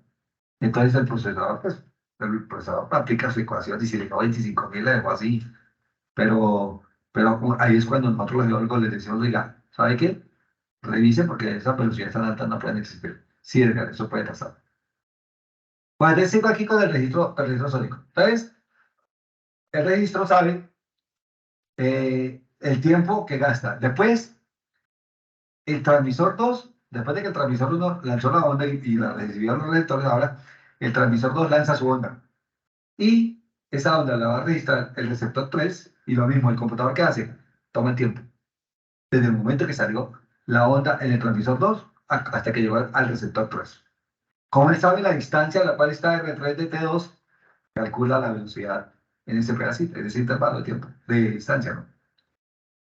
Entonces el procesador aplica su ecuación y si le dejó 25.000, le dejó así, pero ahí es cuando nosotros los biólogos les decimos, oiga, ¿sabe qué? Revise porque esas velocidades tan altas no pueden existir. Sí, Edgar, eso puede pasar. Bueno, entonces sigo aquí con el registro sónico. Entonces, el registro sabe el tiempo que gasta. Después, el transmisor 2, después de que el transmisor 1 lanzó la onda y la recibió los receptores, ahora el transmisor 2 lanza su onda. Y esa onda la va a registrar el receptor 3 y lo mismo, el computador que hace, toma el tiempo. Desde el momento que salió la onda en el transmisor 2 hasta que llegó al receptor 3. Como él sabe la distancia a la cual está R3 de T2, calcula la velocidad en ese pedacito, en ese intervalo de tiempo, de distancia, ¿no?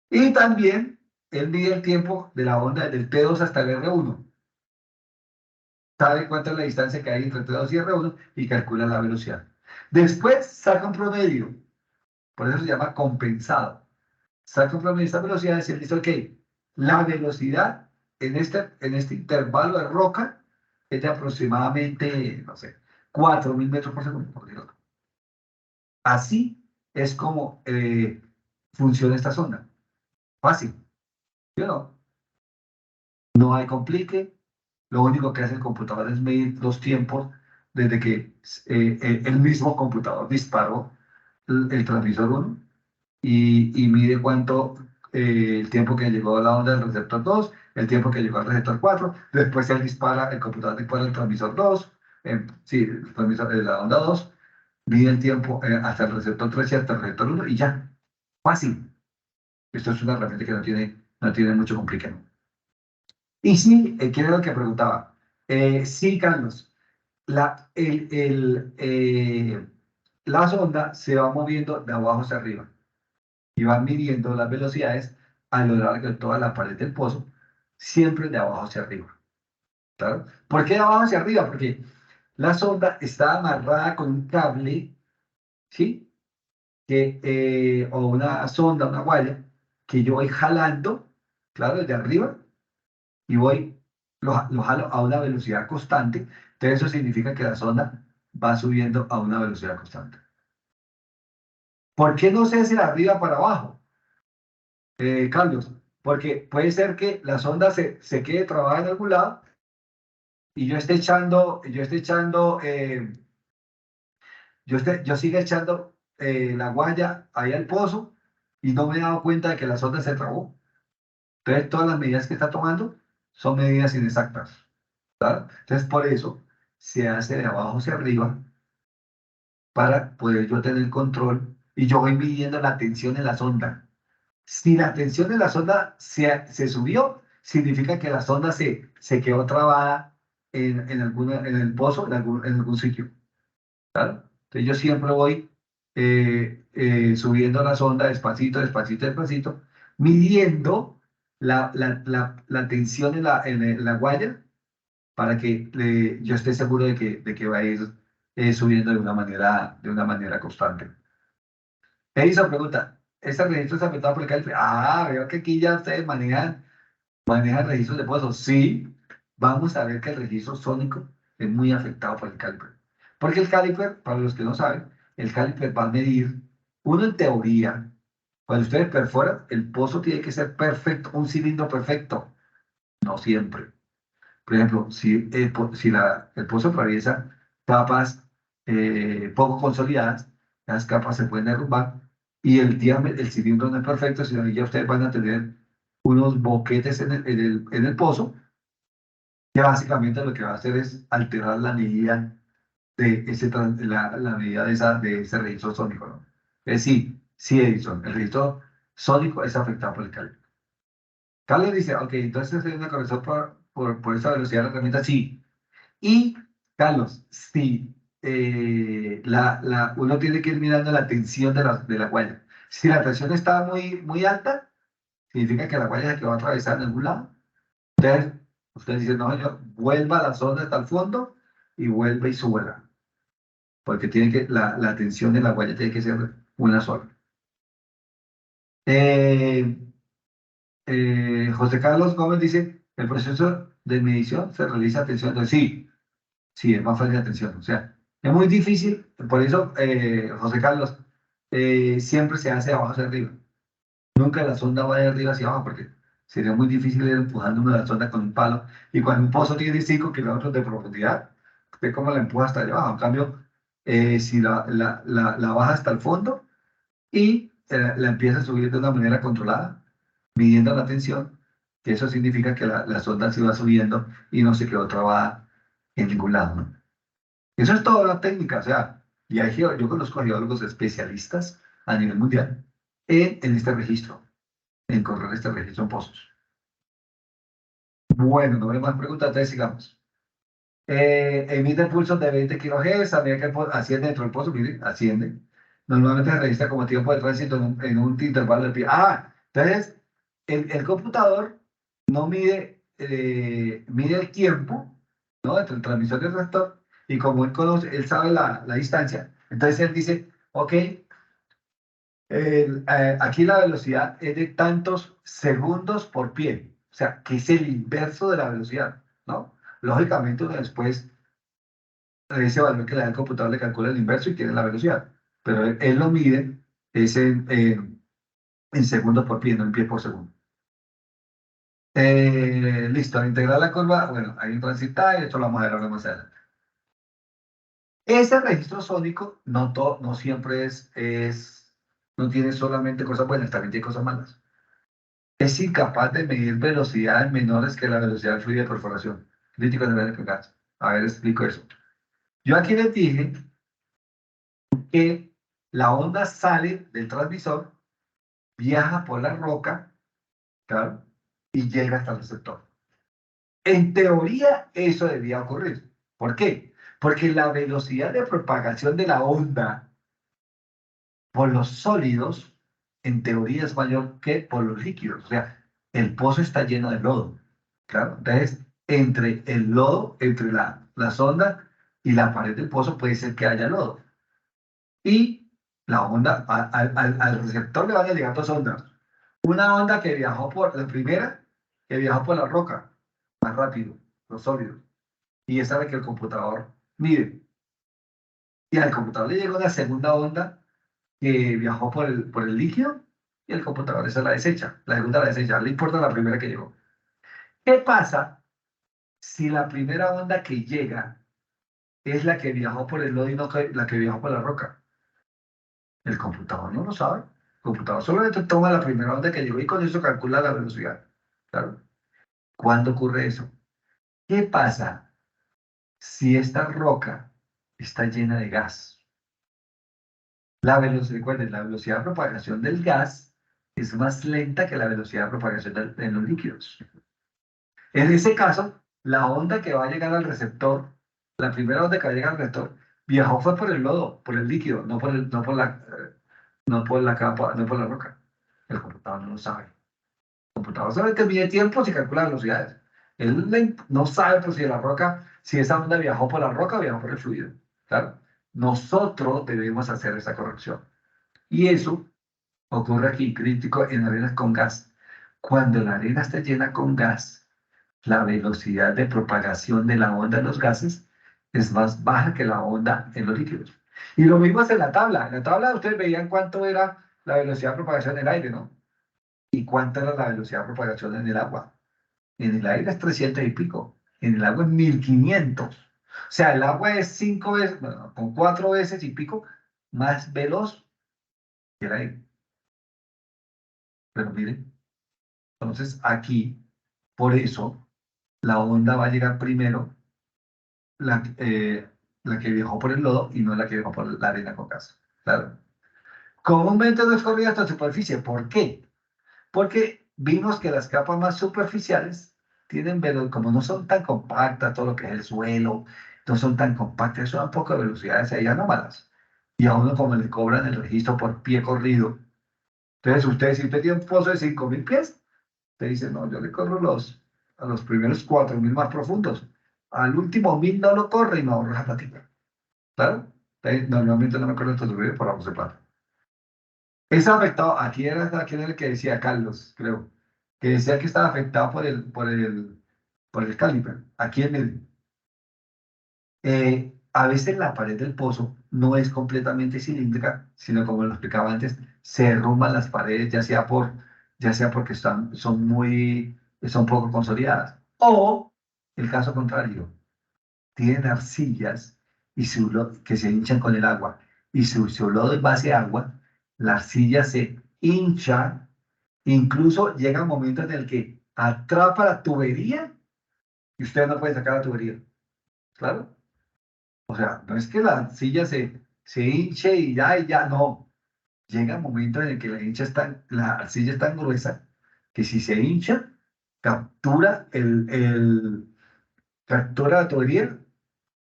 Y también él mide el tiempo de la onda desde el T2 hasta el R1. Sabe cuánta es la distancia que hay entre T2 y R1 y calcula la velocidad. Después saca un promedio, por eso se llama compensado. está conforme a estas velocidades y él dice, ok, la velocidad en este intervalo de roca es de aproximadamente, no sé, 4.000 metros por segundo, por decirlo. Así es como funciona esta sonda. Fácil. ¿Sí o no? No hay complique. Lo único que hace el computador es medir los tiempos desde que el mismo computador disparó el transmisor 1 y mide cuánto el tiempo que llegó la onda del receptor 2, el tiempo que llegó al receptor 4, después él dispara, el computador dispara el transmisor 2, sí, el transmisor de la onda 2, mide el tiempo hasta el receptor 3 y hasta el receptor 1 y ya, fácil. Esto es una herramienta que no tiene mucho complicado. Y sí, ¿quién era el que preguntaba? Sí, Carlos, la sonda se va moviendo de abajo hacia arriba y van midiendo las velocidades a lo largo de toda la pared del pozo, siempre de abajo hacia arriba. ¿Claro? ¿Por qué de abajo hacia arriba? Porque la sonda está amarrada con un cable, ¿sí? O una sonda, una guaya, que yo voy jalando, claro, desde arriba, y lo jalo a una velocidad constante. Entonces eso significa que la sonda va subiendo a una velocidad constante. ¿Por qué no sé si de arriba para abajo? Carlos, porque puede ser que la sonda se quede trabada en algún lado y yo siga echando la guaya ahí al pozo y no me he dado cuenta de que la sonda se trabó. Entonces todas las medidas que está tomando son medidas inexactas, ¿verdad? Entonces por eso se hace de abajo hacia arriba para poder yo tener control y yo voy midiendo la tensión en la sonda. Si la tensión de la sonda se subió, significa que la sonda se quedó trabada en el pozo, en algún sitio. ¿Claro? Entonces yo siempre voy subiendo la sonda despacito, despacito, despacito, midiendo la tensión en la guaya para que yo esté seguro de que va a ir subiendo de una manera constante. Edison pregunta, ¿este registro está afectado por el calibre? Ah, veo que aquí ya ustedes manejan registros de pozos. Sí, vamos a ver que el registro sónico es muy afectado por el caliper. Porque el caliper, para los que no saben, el caliper va a medir, uno en teoría, cuando ustedes perforan, el pozo tiene que ser perfecto, un cilindro perfecto. No siempre. Por ejemplo, si el pozo atraviesa capas poco consolidadas, las capas se pueden derrumbar y el cilindro no es perfecto, sino que ya ustedes van a tener unos boquetes en el pozo, que básicamente lo que va a hacer es alterar la medida la medida de ese registro sónico, ¿no? Es decir, sí, Edison, el registro sónico es afectado por el calibre. Carlos dice, ok, entonces hay una corrección por esa velocidad de la herramienta, sí. Y, Carlos, sí, uno tiene que ir mirando la tensión de la guaya. Si la tensión está muy alta, significa que la guaya se quedó atravesada en algún lado. Entonces, usted dice, no, señor, vuelva a la sonda hasta el fondo y vuelve y súbela. Porque la tensión de la guaya tiene que ser una sola. Eh, José Carlos Gómez dice, el proceso de medición se realiza a tensión. Entonces, sí, sí, es más fácil la tensión. O sea, es muy difícil, por eso, José Carlos, siempre se hace de abajo hacia arriba. Nunca la sonda va de arriba hacia abajo, porque sería muy difícil ir empujando una sonda con un palo. Y cuando un pozo tiene 5 kilómetros de profundidad, ve cómo la empuja hasta allá abajo. En cambio, si la baja hasta el fondo y la empieza a subir de una manera controlada, midiendo la tensión, que eso significa que la sonda se va subiendo y no se quedó trabada en ningún lado, ¿no? Eso es toda la técnica, o sea, yo conozco a geólogos especialistas a nivel mundial en este registro, en correr este registro en pozos. Bueno, no hay más preguntas, entonces sigamos. Emite pulsos de 20 kHz, a medida que asciende dentro del pozo, miren, asciende. Normalmente se registra como tiempo de tránsito en un intervalo de pie. Ah, entonces, el computador no mide el tiempo, ¿no? Entre el transmisor y el receptor, y como él sabe la distancia, entonces él dice, ok, Aquí la velocidad es de tantos segundos por pie, o sea, que es el inverso de la velocidad, ¿no? Lógicamente, uno después ese valor que le da el computador le calcula el inverso y tiene la velocidad, pero él lo mide es en segundos por pie, no en pie por segundo. Listo, al integrar la curva, bueno, hay un transitar y esto lo vamos a ver más adelante. Ese registro sónico no siempre no tiene solamente cosas buenas, también tiene cosas malas. Es incapaz de medir velocidades menores que la velocidad del fluido de perforación. Crítico de nivel de gas. A ver, explico eso. Yo aquí les dije que la onda sale del transmisor, viaja por la roca, claro, y llega hasta el receptor. En teoría, eso debía ocurrir. ¿Por qué? Porque la velocidad de propagación de la onda por los sólidos, en teoría, es mayor que por los líquidos. O sea, el pozo está lleno de lodo. Claro, entonces, entre el lodo, entre la sonda y la pared del pozo, puede ser que haya lodo. Y la onda, al receptor le van a llegar dos ondas. Una onda que viajó por la primera, que viajó por la roca, más rápido, los sólidos. Y esa es la que el computador mide. Y al computador le llega una segunda onda que viajó por el líquido y el computador esa la desecha. La segunda la desecha, le importa la primera que llegó. ¿Qué pasa si la primera onda que llega es la que viajó por el lodo y no la que viajó por la roca? El computador no lo sabe. El computador solamente toma la primera onda que llegó y con eso calcula la velocidad. Claro. ¿Cuándo ocurre eso? ¿Qué pasa si esta roca está llena de gas? La velocidad, recuerden, la velocidad de propagación del gas es más lenta que la velocidad de propagación de los líquidos. En ese caso, la onda que va a llegar al receptor, la primera onda que va a llegar al receptor, viajó fue por el lodo, por el líquido, no por la capa, no por la roca. El computador no lo sabe. El computador solamente mide tiempos y calcula velocidades. Él no sabe pues, si la roca, si esa onda viajó por la roca o viajó por el fluido. Claro. Nosotros debemos hacer esa corrección. Y eso ocurre aquí, crítico, en arenas con gas. Cuando la arena está llena con gas, la velocidad de propagación de la onda en los gases es más baja que la onda en los líquidos. Y lo mismo es en la tabla. En la tabla ustedes veían cuánto era la velocidad de propagación en el aire, ¿no? Y cuánto era la velocidad de propagación en el agua. En el aire es 300 y pico. En el agua es 1500. O sea, el agua es 5 veces, bueno, con 4 veces y pico más veloz que el aire. Pero miren, entonces aquí, por eso, la onda va a llegar primero la, eh, la que viajó por el lodo y no la que viajó por la arena con gas. Claro. Comúnmente no es corrida hasta superficie. ¿Por qué? Porque vimos que las capas más superficiales tienen como no son tan compactas, todo lo que es el suelo, no son tan compactas, son un poco de velocidades ahí anómalas. Y a uno como le cobran el registro por pie corrido. Entonces, si usted tiene un pozo de 5.000 pies, te dice, no, yo le corro a los primeros 4.000 más profundos. Al último 1.000 no lo corre y no ahorra la platica. ¿Claro? Normalmente no me acuerdo de estos ruidos por la voz de plata. Es afectado, aquí era el que decía Carlos, creo, que decía que estaba afectado por el caliper, aquí en el, a veces la pared del pozo no es completamente cilíndrica, sino como lo explicaba antes, se derrumban las paredes, ya sea porque son poco consolidadas. O el caso contrario, tienen arcillas que se hinchan con el agua. Y su lodo es base agua, la arcilla se hincha, incluso llega un momento en el que atrapa la tubería y usted no puede sacar la tubería. ¿Claro? O sea, no es que la arcilla se hinche y ya, no. Llega un momento en el que la arcilla es tan gruesa que si se hincha, captura la tubería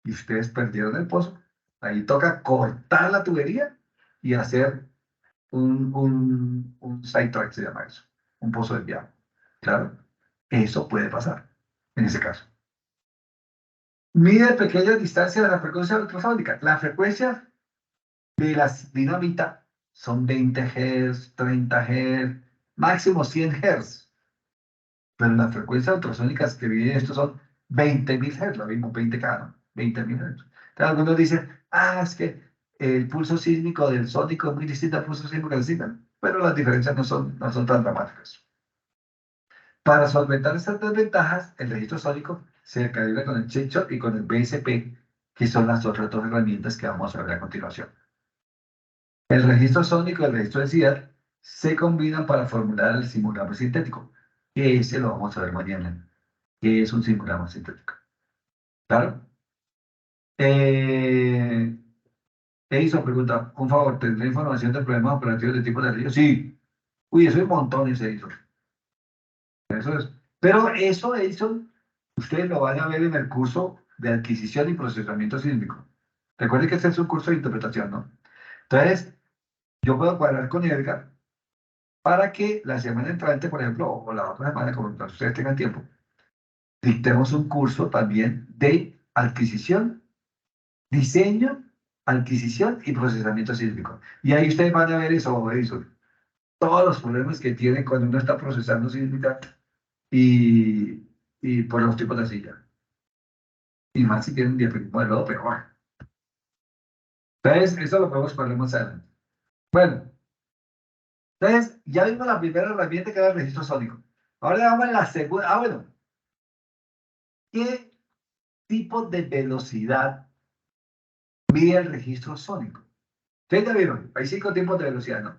y ustedes perdieron el pozo. Ahí toca cortar la tubería y hacer un sidetrack, se llama eso, un pozo desviado. Claro, eso puede pasar en ese caso. Mide pequeñas distancias de la frecuencia ultrasónica. La frecuencia de la dinamita son 20 Hz, 30 Hz, máximo 100 Hz. Pero las frecuencias ultrasónicas que vienen estos son 20.000 Hz, lo mismo 20K, ¿no? 20.000 Hz. Entonces algunos dicen, es que el pulso sísmico del sónico es muy distinto al pulso sísmico del SIGA, pero las diferencias no son tan dramáticas. Para solventar estas desventajas, el registro sónico se calibra con el CheckShot y con el BSP, que son las otras dos herramientas que vamos a ver a continuación. El registro sónico y el registro de densidad se combinan para formular el simulacro sintético, que ese lo vamos a ver mañana, que es un simulacro sintético. ¿Claro? Edison pregunta, un favor, ¿tendrá información de problemas operativos de tipo de río? Sí. Uy, eso es montones, Edison. Eso es. Pero eso, Edison, ustedes lo van a ver en el curso de adquisición y procesamiento sísmico. Recuerden que este es un curso de interpretación, ¿no? Entonces, yo puedo cuadrar con Edgar para que la semana entrante, por ejemplo, o la otra semana, como ustedes tengan tiempo, dictemos un curso también de adquisición, diseño, adquisición y procesamiento sísmico. Y ahí ustedes van a ver eso, todos los problemas que tiene cuando uno está procesando sísmica y por los tipos de silla. Y más si tienen diafragma de lodo, pero bueno. Entonces, eso lo podemos poner más adelante. Bueno, entonces, ya vimos la primera herramienta que era el registro sónico. Ahora vamos a la segunda. Bueno. ¿Qué tipo de velocidad mide el registro sónico? Ustedes ya vieron, hay 5 tipos de velocidad, ¿no?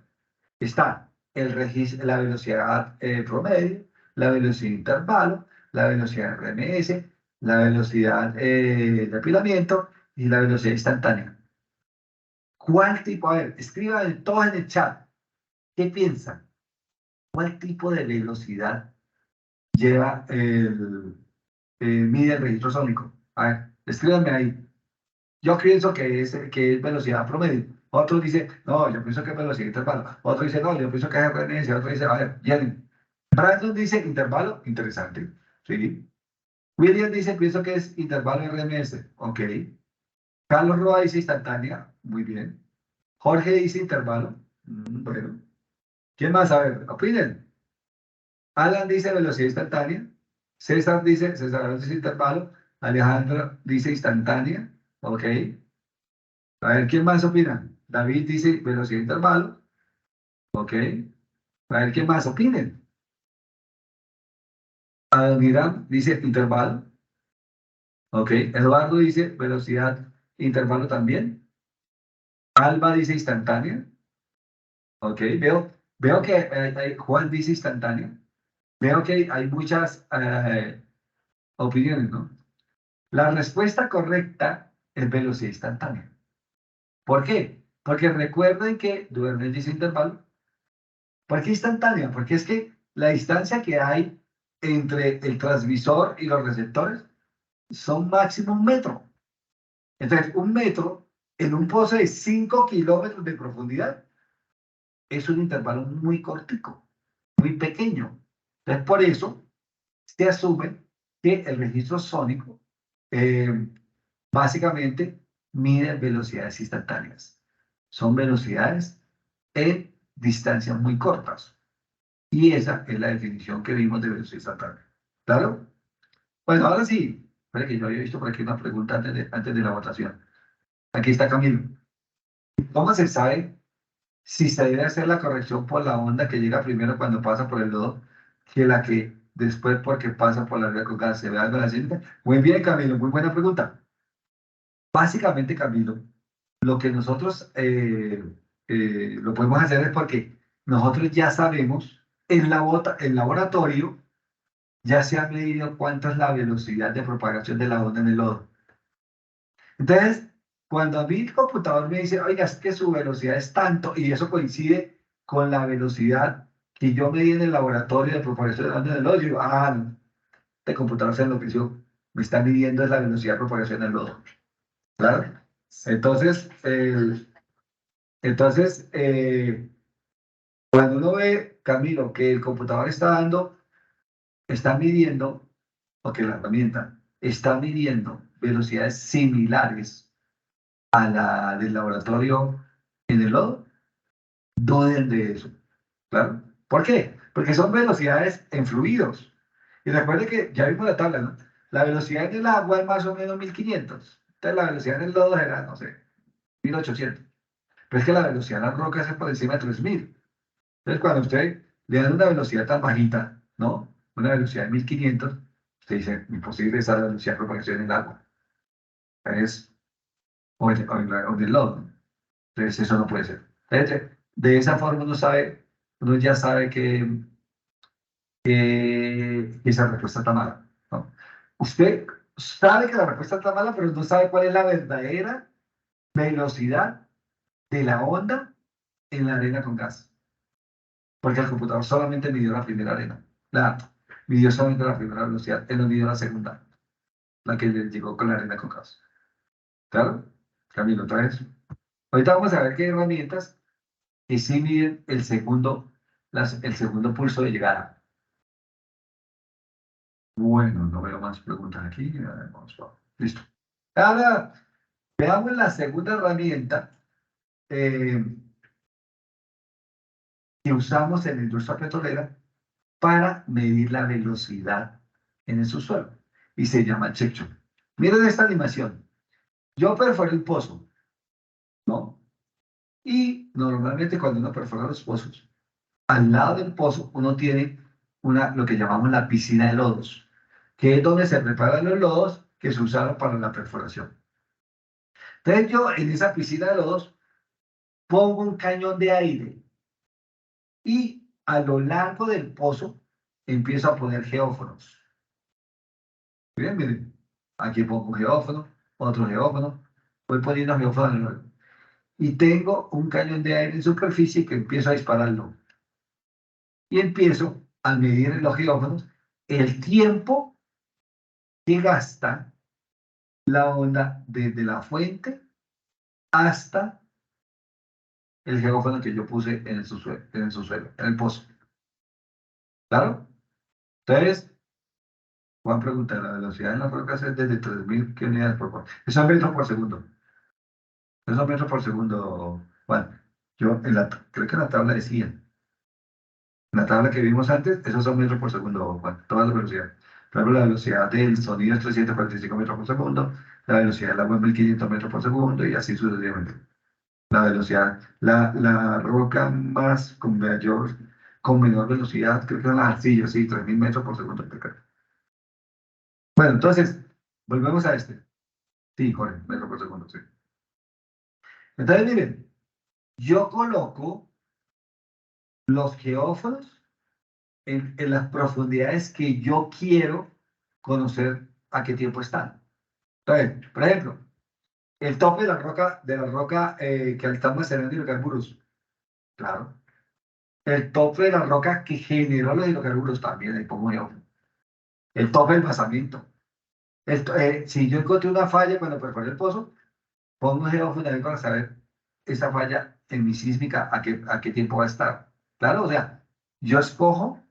Está la velocidad promedio, la velocidad de intervalo, la velocidad RMS, la velocidad de apilamiento y la velocidad instantánea. ¿Cuál tipo? A ver, escriban todos en el chat. ¿Qué piensan? ¿Cuál tipo de velocidad lleva mide el registro sónico? A ver, escríbanme ahí. Yo pienso que es velocidad promedio. Otros dicen, no, yo pienso que es velocidad intervalo. Otro dice, no, yo pienso que es RNS. Otro dice, a ver, llenen. Brandon dice intervalo, interesante. ¿Sí? William dice, pienso que es intervalo RMS. Ok. Carlos Roa dice instantánea. Muy bien. Jorge dice intervalo. Bueno. ¿Quién más? A ver, opinen. Alan dice velocidad instantánea. César dice intervalo. Alejandro dice instantánea. Ok. A ver, ¿quién más opina? David dice velocidad intervalo. Ok. A ver, ¿quién más opinen? Adoniram dice intervalo. Ok. Eduardo dice velocidad intervalo también. Alba dice instantánea. Ok. Veo que Juan dice instantánea. Veo que hay muchas opiniones, ¿no? La respuesta correcta es velocidad instantánea. ¿Por qué? Porque recuerden que Duerner dice intervalo. ¿Por qué instantánea? Porque es que la distancia que hay entre el transmisor y los receptores son máximo 1 metro. Entonces, 1 metro en un pozo de 5 kilómetros de profundidad es un intervalo muy cortico, muy pequeño. Entonces, por eso se asume que el registro sónico básicamente mide velocidades instantáneas. Son velocidades en distancias muy cortas. Y esa es la definición que vimos de velocidad instantánea. ¿Claro? Bueno, ahora sí. Espera que yo había visto por aquí una pregunta antes de la votación. Aquí está Camilo. ¿Cómo se sabe si se debe hacer la corrección por la onda que llega primero cuando pasa por el lodo que la que después porque pasa por la vía con gas? ¿Se ve algo de la ciencia? Muy bien, Camilo. Muy buena pregunta. Básicamente, Camilo, lo que nosotros lo podemos hacer es porque nosotros ya sabemos en el laboratorio ya se ha medido cuánto es la velocidad de propagación de la onda en el lodo. Entonces, cuando a mí el computador me dice, oiga, es que su velocidad es tanto, y eso coincide con la velocidad que yo medí en el laboratorio de propagación de la onda en el lodo, yo digo, no, este computador se enloqueció, me está midiendo es la velocidad de propagación del lodo. ¿Claro? Entonces, cuando uno ve, Camilo, que el computador está midiendo, o que la herramienta está midiendo velocidades similares a la del laboratorio en el lodo, Duden de eso. ¿Claro? ¿Por qué? Porque son velocidades en fluidos. Y recuerde que ya vimos la tabla, ¿no? La velocidad en el agua es más o menos 1500. Entonces la velocidad en el lodo era, no sé, 1800. Pero es que la velocidad en las rocas es por encima de 3000. Entonces cuando usted le da una velocidad tan bajita, ¿no? Una velocidad de 1500, usted dice, imposible esa velocidad de propagación en el agua. Es, o en el lodo, ¿no? Entonces eso no puede ser. Entonces, de esa forma uno ya sabe que esa respuesta está mala, ¿no? Usted sabe que la respuesta está mala, pero no sabe cuál es la verdadera velocidad de la onda en la arena con gas. Porque el computador solamente midió la primera arena. Midió solamente la primera velocidad, él no midió la segunda, la que le llegó con la arena con gas. ¿Claro? Camilo, otra vez. Ahorita vamos a ver qué herramientas que sí miden el segundo pulso de llegada. Bueno, no veo más preguntas aquí. Listo. Ahora, veamos la segunda herramienta eh, que usamos en la industria petrolera para medir la velocidad en el subsuelo. Y se llama check-shock. Miren esta animación. Yo perforé el pozo, ¿no? Y normalmente cuando uno perfora los pozos, al lado del pozo uno tiene lo que llamamos la piscina de lodos, que es donde se preparan los lodos que se usaron para la perforación. Entonces yo en esa piscina de lodos pongo un cañón de aire y a lo largo del pozo empiezo a poner geófonos. Miren, miren, aquí pongo un geófono, otro geófono, voy poniendo geófonos y tengo un cañón de aire en superficie que empiezo a dispararlo. Y empiezo a medir en los geófonos el tiempo que gasta la onda desde la fuente hasta el geófono que yo puse en el subsuelo, en el pozo. ¿Claro? Entonces, Juan pregunta, la velocidad en las rocas es desde 3000 unidades por segundo. Eso es metros por segundo. Eso es metros por segundo, Juan. Yo creo que en la tabla decía, en la tabla que vimos antes, esos son metros por segundo, Juan, todas las velocidades. Por ejemplo, la velocidad del sonido es 345 metros por segundo, la velocidad del agua es 1500 metros por segundo y así sucesivamente. La velocidad, la roca más con menor velocidad, creo que son las arcillas, sí, 3000 metros por segundo. Bueno, entonces, volvemos a este. Sí, Jorge, metro por segundo, sí. Entonces, miren, yo coloco los geófonos en las profundidades que yo quiero conocer a qué tiempo están. Entonces, por ejemplo, el tope de la roca que está almacenando hidrocarburos. Claro. El tope de la roca que generó los hidrocarburos también, ahí pongo geófono. El tope del basamento. Si yo encontré una falla cuando perforé el pozo, pongo geófono ahí para saber esa falla en mi sísmica a qué tiempo va a estar. Claro, o sea, yo escojo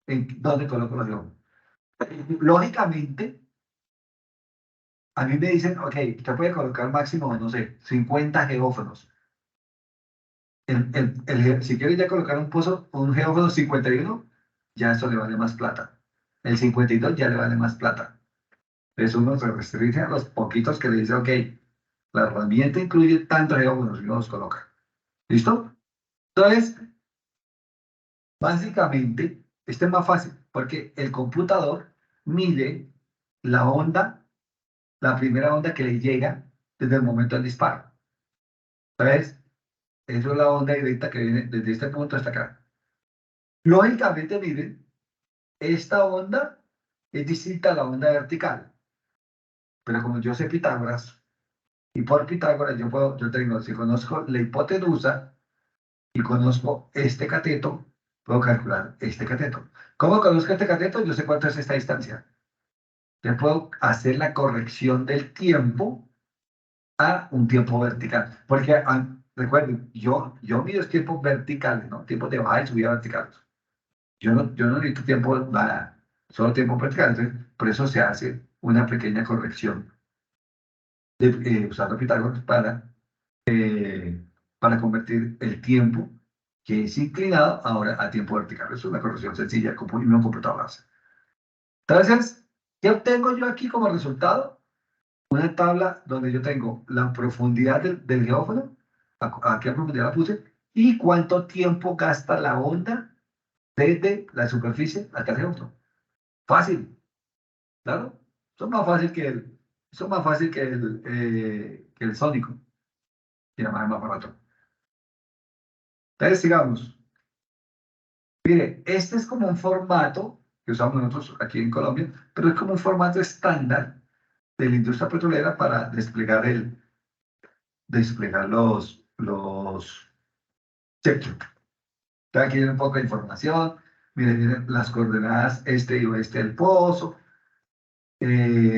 en dónde coloco los geófonos. Lógicamente, a mí me dicen, ok, usted puede colocar máximo, no sé, 50 geófonos. Si quiere ya colocar un geófono 51, ya eso le vale más plata. El 52 ya le vale más plata. Entonces uno se restringe a los poquitos que le dice, ok, la herramienta incluye tantos geófonos y uno los coloca. ¿Listo? Entonces, básicamente, este es más fácil porque el computador mide la onda, la primera onda que le llega desde el momento del disparo. Entonces, eso es la onda directa que viene desde este punto hasta acá. Lógicamente, miren, esta onda es distinta a la onda vertical. Pero como yo sé Pitágoras, y por Pitágoras yo tengo, si conozco la hipotenusa y conozco este cateto, puedo calcular este cateto. ¿Cómo conozco este cateto? Yo sé cuánto es esta distancia. Yo puedo hacer la corrección del tiempo a un tiempo vertical. Porque recuerden, yo mido tiempos verticales, ¿no? Tiempos de bajada y subida verticales. Yo no necesito tiempo, nada, solo tiempo vertical. Entonces, por eso se hace una pequeña corrección usando Pitágoras para convertir el tiempo que es inclinado ahora a tiempo vertical. Eso es una corrección sencilla como un computador hace. Entonces, ¿qué obtengo yo aquí como resultado? Una tabla donde yo tengo la profundidad del geófano, a qué profundidad la puse, y cuánto tiempo gasta la onda desde la superficie hasta el geófano. Fácil, claro. Eso es más fácil que el sónico, y además es más barato. Entonces, sigamos. Mire, este es como un formato que usamos nosotros aquí en Colombia, pero es como un formato estándar de la industria petrolera para desplegar los checkpoints. Aquí hay un poco de información. Miren las coordenadas este y oeste del pozo,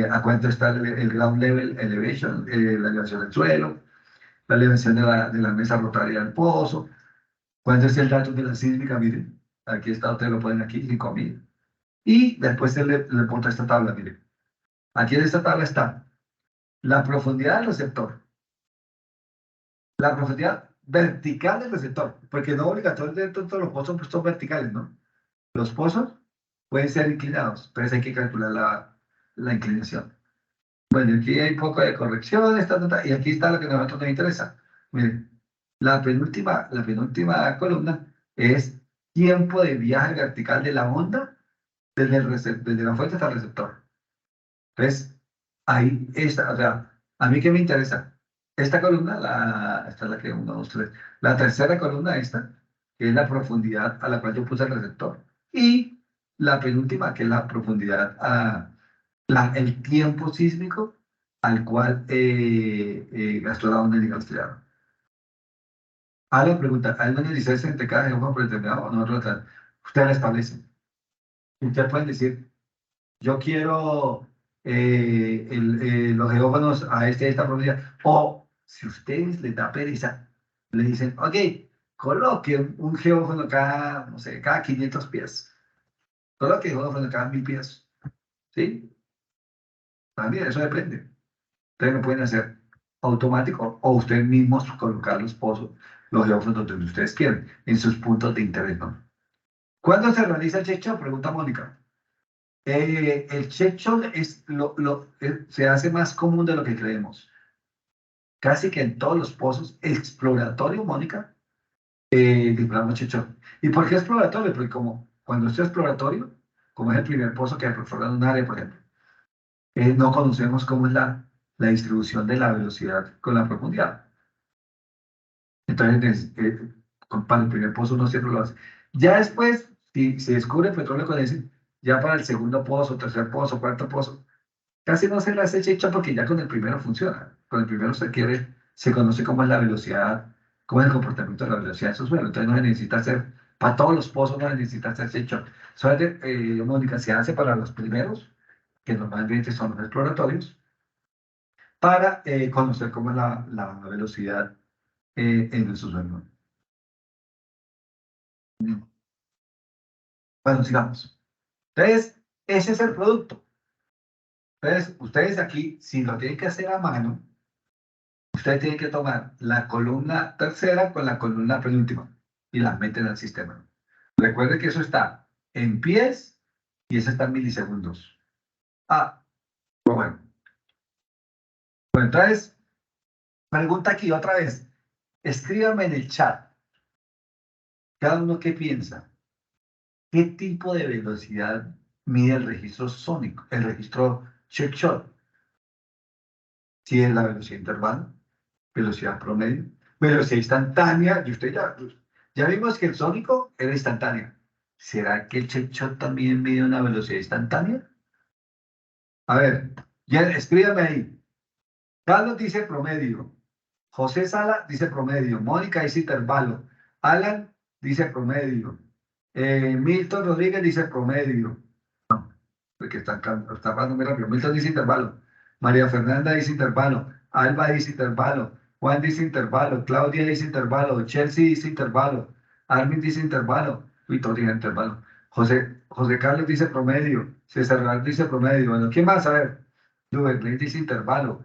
a cuánto está el ground level elevation, la elevación del suelo, la elevación de la mesa rotaria del pozo, cuánto es el dato de la sísmica, miren, aquí está, ustedes lo ponen aquí, 5000. Y después le pongo esta tabla, miren. Aquí en esta tabla está la profundidad del receptor, la profundidad vertical del receptor, porque no obligatoriamente todos los pozos pues, son verticales, ¿no? Los pozos pueden ser inclinados, entonces hay que calcular la inclinación. Bueno, aquí hay un poco de corrección, y aquí está lo que a nosotros nos interesa. Miren, la penúltima columna es tiempo de viaje vertical de la onda desde la fuente hasta el receptor. Entonces, ahí está, o sea, a mí que me interesa, esta columna, esta es la que 1, 2, 3, la tercera columna esta, que es la profundidad a la cual yo puse el receptor, y la penúltima, que es la profundidad, el tiempo sísmico al cual gastó la onda industrial. A la pregunta, ¿hay una licencia entre cada geógrafo predeterminado o no? Ustedes la establecen. Ustedes pueden decir, yo quiero los geófanos a esta profundidad. O si ustedes les da pereza, le dicen, ok, coloque un geófano cada, no sé, cada 500 pies. Coloque geófano cada 1000 pies. ¿Sí? También eso depende. Ustedes lo pueden hacer automático o ustedes mismos colocar los pozos, los geófonos donde ustedes quieren, en sus puntos de interés, ¿no? ¿Cuándo se realiza el check-up? Pregunta Mónica. El check-shot se hace más común de lo que creemos. Casi que en todos los pozos exploratorios, Mónica, disparamos check-shot. ¿Y por qué exploratorio? Porque como cuando es exploratorio, como es el primer pozo que perfora un área, por ejemplo, no conocemos cómo es la distribución de la velocidad con la profundidad. Entonces, para el primer pozo uno siempre lo hace. Ya después, si se descubre el petróleo con ese, ya para el segundo pozo, tercer pozo, cuarto pozo, casi no se le hace checha porque ya con el primero funciona. Con el primero se conoce cómo es la velocidad, cómo es el comportamiento de la velocidad de su suelo. Entonces no se necesita hacer, para todos los pozos no se necesita hacer checha. Solamente, Mónica, se hace para los primeros, que normalmente son los exploratorios, para conocer cómo es la velocidad en su suelo. Bueno, sigamos. Entonces, ese es el producto. Entonces, ustedes aquí, si lo tienen que hacer a mano, ustedes tienen que tomar la columna tercera con la columna penúltima y las meten al sistema. Recuerden que eso está en pies y eso está en milisegundos. Bueno. Bueno, entonces, pregunta aquí otra vez. Escríbame en el chat. Cada uno qué piensa. ¿Qué tipo de velocidad mide el registro sónico, el registro check-shot? Si es la velocidad intervalo, velocidad promedio, velocidad instantánea, y usted ya vimos que el sónico era instantáneo. ¿Será que el check-shot también mide una velocidad instantánea? A ver, ya escríbame ahí. Carlos dice promedio. José Sala dice promedio. Mónica dice intervalo. Alan dice promedio. Milton Rodríguez dice promedio. Porque está hablando muy rápido. Milton dice intervalo. María Fernanda dice intervalo. Alba dice intervalo. Juan dice intervalo. Claudia dice intervalo. Chelsea dice intervalo. Armin dice intervalo. Víctor dice intervalo. José Carlos dice promedio. César Real dice promedio. Bueno, ¿quién más? A ver. Duberley dice intervalo.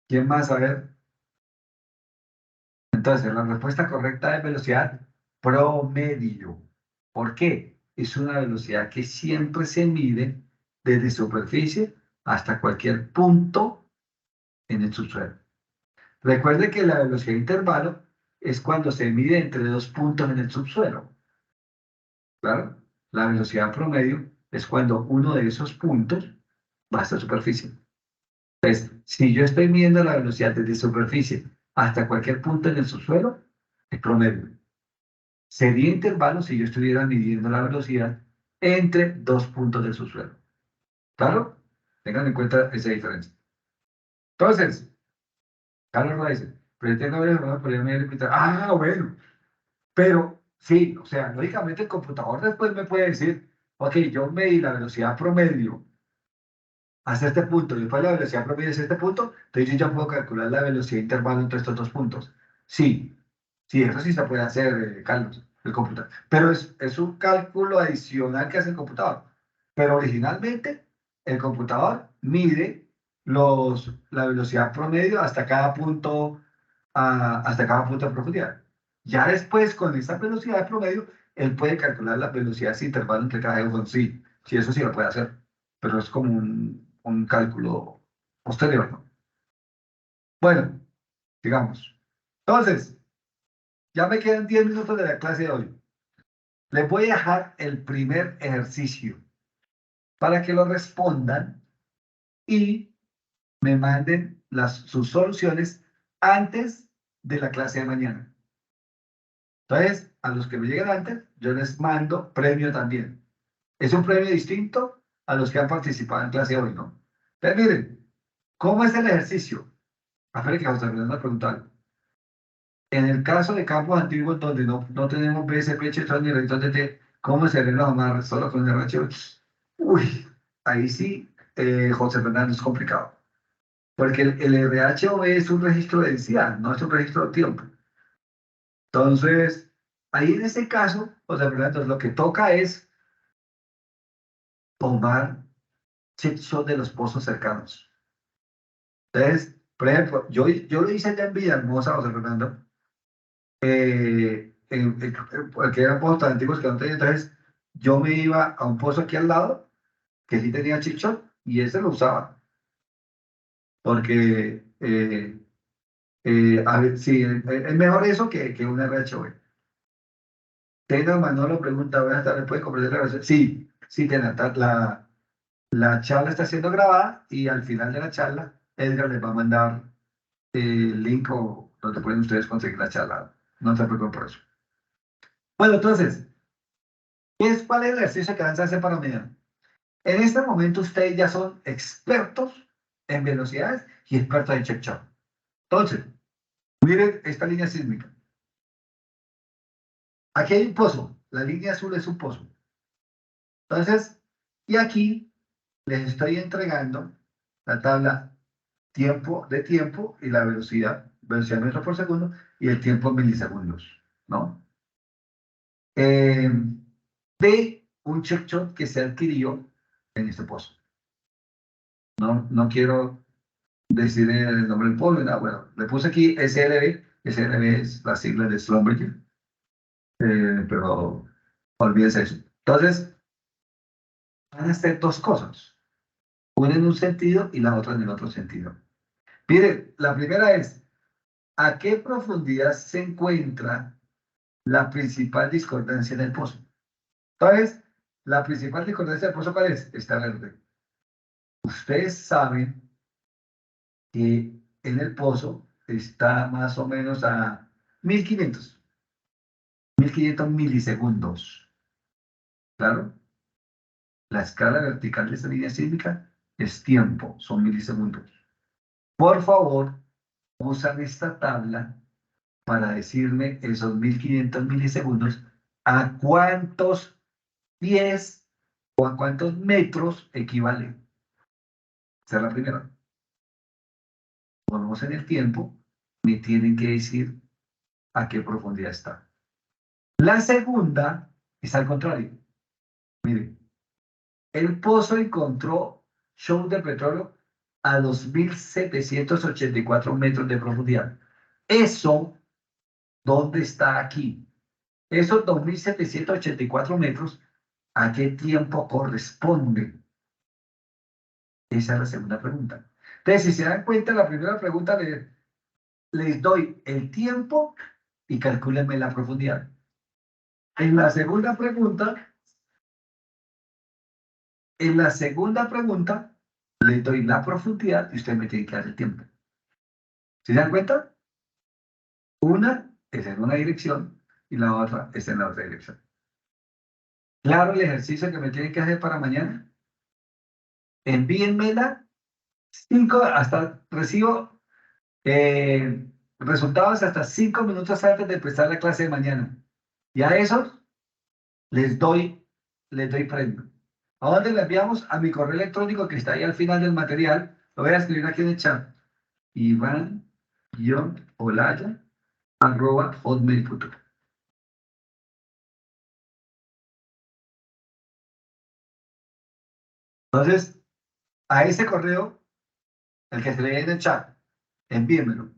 ¿Quién más? A ver. Entonces, la respuesta correcta es velocidad promedio. ¿Por qué? Es una velocidad que siempre se mide desde superficie hasta cualquier punto en el subsuelo. Recuerde que la velocidad de intervalo es cuando se mide entre dos puntos en el subsuelo. ¿Claro? La velocidad promedio es cuando uno de esos puntos va hasta superficie. Entonces, si yo estoy midiendo la velocidad desde superficie hasta cualquier punto en el subsuelo, es promedio. Sería intervalo si yo estuviera midiendo la velocidad entre dos puntos del subsuelo. ¿Claro? Tengan en cuenta esa diferencia. Entonces, Carlos lo dice, pero yo tengo varias formas para medir el. Ah, bueno. Pero sí, o sea, lógicamente el computador después me puede decir, ok, yo medí la velocidad promedio hasta este punto, y después la velocidad promedio es este punto, entonces yo ya puedo calcular la velocidad intervalo entre estos dos puntos. Sí, sí, eso sí se puede hacer, Carlos, el computador. Pero es un cálculo adicional que hace el computador. Pero originalmente el computador mide la velocidad promedio hasta cada punto, hasta cada punto de profundidad. Ya después, con esa velocidad de promedio, él puede calcular las velocidades de intervalo entre cada uno. Sí, sí, eso sí lo puede hacer. Pero es como un cálculo posterior, ¿no? Bueno, digamos. Entonces, ya me quedan 10 minutos de la clase de hoy. Les voy a dejar el primer ejercicio para que lo respondan y me manden sus soluciones antes de la clase de mañana. Entonces, a los que me lleguen antes, yo les mando premio también. Es un premio distinto a los que han participado en clase de hoy, ¿no? Entonces, miren, ¿cómo es el ejercicio? A ver, que José Fernando preguntar. En el caso de campos antiguos donde no tenemos BSP, Chetron ni rectos de T, ¿cómo se ven los amarres solo con el RH? Uy, ahí sí, José Fernando, es complicado. Porque el RHOV es un registro de densidad, no es un registro de tiempo. Entonces, ahí en ese caso, José Fernando, lo que toca es tomar checkshot de los pozos cercanos. Entonces, por ejemplo, yo lo hice ya en Villahermosa, José Fernando, porque eran pozos tan antiguos que no tenía. Entonces, yo me iba a un pozo aquí al lado, que sí tenía chipshot, y ese lo usaba. Porque, a ver, sí, es mejor eso que un RHV. Tena Manolo pregunta, buenas tardes, ¿puede comprender la grabación? Sí, sí, Tena, la charla está siendo grabada y al final de la charla, Edgar les va a mandar el link o donde pueden ustedes conseguir la charla. No se preocupen por eso. Bueno, entonces, ¿cuál es el ejercicio que van a hacer para mañana? En este momento ustedes ya son expertos en velocidades y expertos en check-up. Entonces, miren esta línea sísmica. Aquí hay un pozo. La línea azul es un pozo. Entonces, y aquí les estoy entregando la tabla tiempo de tiempo y la velocidad metros por segundo y el tiempo en milisegundos, ¿no? De un check-up que se adquirió en este pozo. No quiero decir el nombre del pozo, nada, bueno, le puse aquí SLB, SLB es la sigla de Schlumberger, pero olvídese eso. Entonces, van a hacer dos cosas, una en un sentido y la otra en el otro sentido. Mire, la primera es, ¿a qué profundidad se encuentra la principal discordancia en el pozo? Entonces, la principal discordancia del pozo, ¿cuál es? Está verde. Ustedes saben que en el pozo está más o menos a 1500 milisegundos. ¿Claro? La escala vertical de esta línea sísmica es tiempo, son milisegundos. Por favor, usan esta tabla para decirme esos 1500 milisegundos a cuántos pies o a cuántos metros equivalen. Esa es la primera. Volvemos en el tiempo, me tienen que decir a qué profundidad está. La segunda es al contrario. Miren, el pozo encontró show de petróleo a 2.784 metros de profundidad. Eso, ¿dónde está aquí? Esos 2.784 metros, ¿a qué tiempo corresponden? Esa es la segunda pregunta. Entonces, si se dan cuenta, la primera pregunta les doy el tiempo y calcúlenme la profundidad. En la segunda pregunta, les doy la profundidad y ustedes me tienen que dar el tiempo. ¿Se dan cuenta? Una es en una dirección y la otra es en la otra dirección. Claro, el ejercicio que me tienen que hacer para mañana. Envíenmela 5 hasta recibo resultados hasta 5 minutos antes de empezar la clase de mañana. Y a esos les doy premio. ¿A dónde le enviamos? A mi correo electrónico que está ahí al final del material. Lo voy a escribir aquí en el chat. Iván-olaya@hotmail.com. Entonces, a ese correo, el que se lee en el chat, envíenmelo.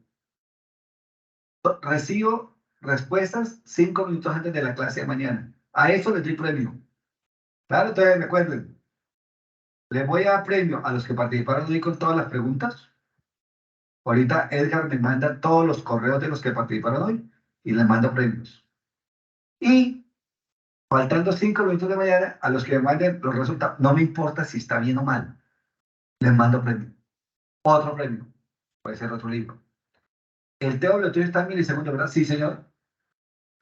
Recibo respuestas 5 minutos antes de la clase de mañana. A eso les doy premio. Claro, entonces recuerden, les voy a dar premio a los que participaron hoy con todas las preguntas. Ahorita Edgar me manda todos los correos de los que participaron hoy y les mando premios. Y faltando 5 minutos de mañana, a los que me manden los resultados, no me importa si está bien o mal, les mando premio. Otro premio. Puede ser otro libro. El TWT está en milisegundos, ¿verdad? Sí, señor.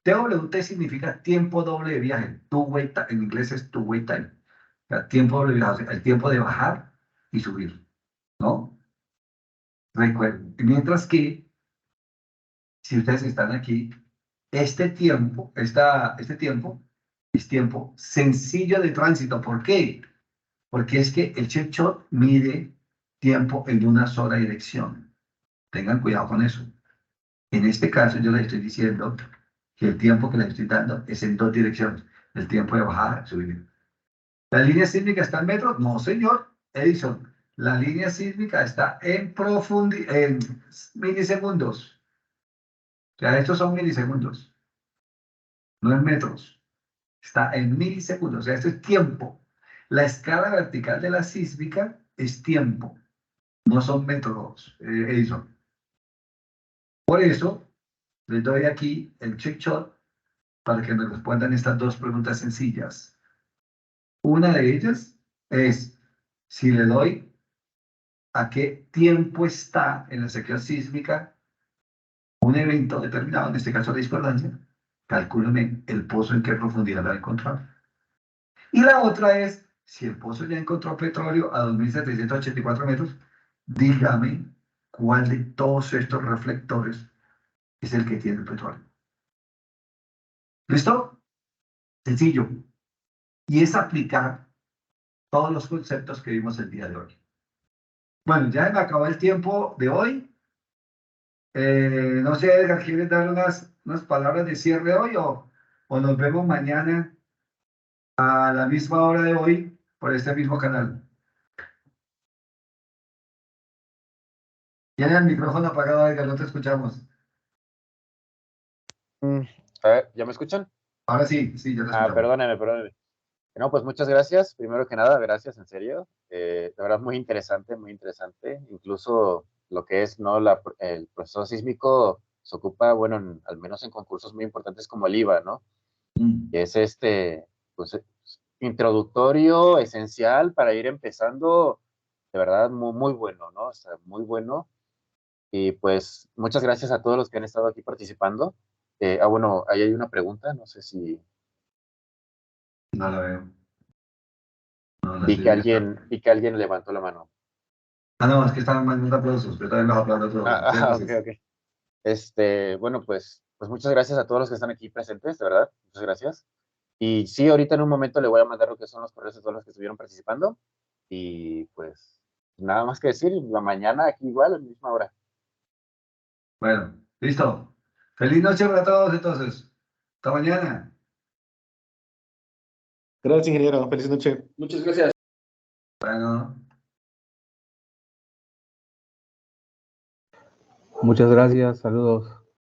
TWT significa tiempo doble de viaje. Two-way time. En inglés es two-way time. O sea, tiempo doble de viaje. O sea, el tiempo de bajar y subir. ¿No? Recuerden. Mientras que, si ustedes están aquí, este tiempo es tiempo sencillo de tránsito. ¿Por qué? Porque es que el check shot mide tiempo en una sola dirección. Tengan cuidado con eso. En este caso, yo les estoy diciendo que el tiempo que les estoy dando es en 2 direcciones. El tiempo de bajar, subir. ¿La línea sísmica está en metros? No, señor. Edison, la línea sísmica está en milisegundos. O sea, estos son milisegundos, no en metros. Está en milisegundos. O sea, esto es tiempo. La escala vertical de la sísmica es tiempo, no son metros, Edison. Por eso, les doy aquí el check shot para que me respondan estas 2 preguntas sencillas. Una de ellas es si le doy a qué tiempo está en la sección sísmica un evento determinado, en este caso la discordancia, calcúlame el pozo en qué profundidad va a encontrar. Y la otra es, si el pozo ya encontró petróleo a 2.784 metros, dígame cuál de todos estos reflectores es el que tiene el petróleo. ¿Listo? Sencillo. Y es aplicar todos los conceptos que vimos el día de hoy. Bueno, ya me acabó el tiempo de hoy. No sé, Edgar, ¿quieres dar unas palabras de cierre hoy o nos vemos mañana a la misma hora de hoy por este mismo canal? Tiene el micrófono apagado, Edgar, no te escuchamos. A ver, ¿ya me escuchan? Ahora sí, ya te escuchamos. Perdóneme. No, pues muchas gracias. Primero que nada, gracias, en serio. De verdad, muy interesante, muy interesante. Incluso lo que es, ¿no? El proceso sísmico se ocupa, bueno, al menos en concursos muy importantes como el IVA, ¿no? Que es pues, introductorio, esencial para ir empezando, de verdad, muy, muy bueno, ¿no? O sea, muy bueno. Y pues, muchas gracias a todos los que han estado aquí participando. Bueno, ahí hay una pregunta, no sé si No la veo. No la estoy viendo. vi que alguien levantó la mano. Ah, no, es que estaban mandando aplausos, pero también los aplaudo todos. Muchas Ok, gracias. ok. Bueno, pues muchas gracias a todos los que están aquí presentes, de verdad, muchas gracias. Y sí, ahorita en un momento le voy a mandar lo que son los correos de todos los que estuvieron participando. Y pues, nada más que decir, la mañana aquí igual, a la misma hora. Bueno, listo. Feliz noche para todos entonces. Hasta mañana. Gracias, ingeniero. Feliz noche. Muchas gracias. Bueno. Muchas gracias, saludos.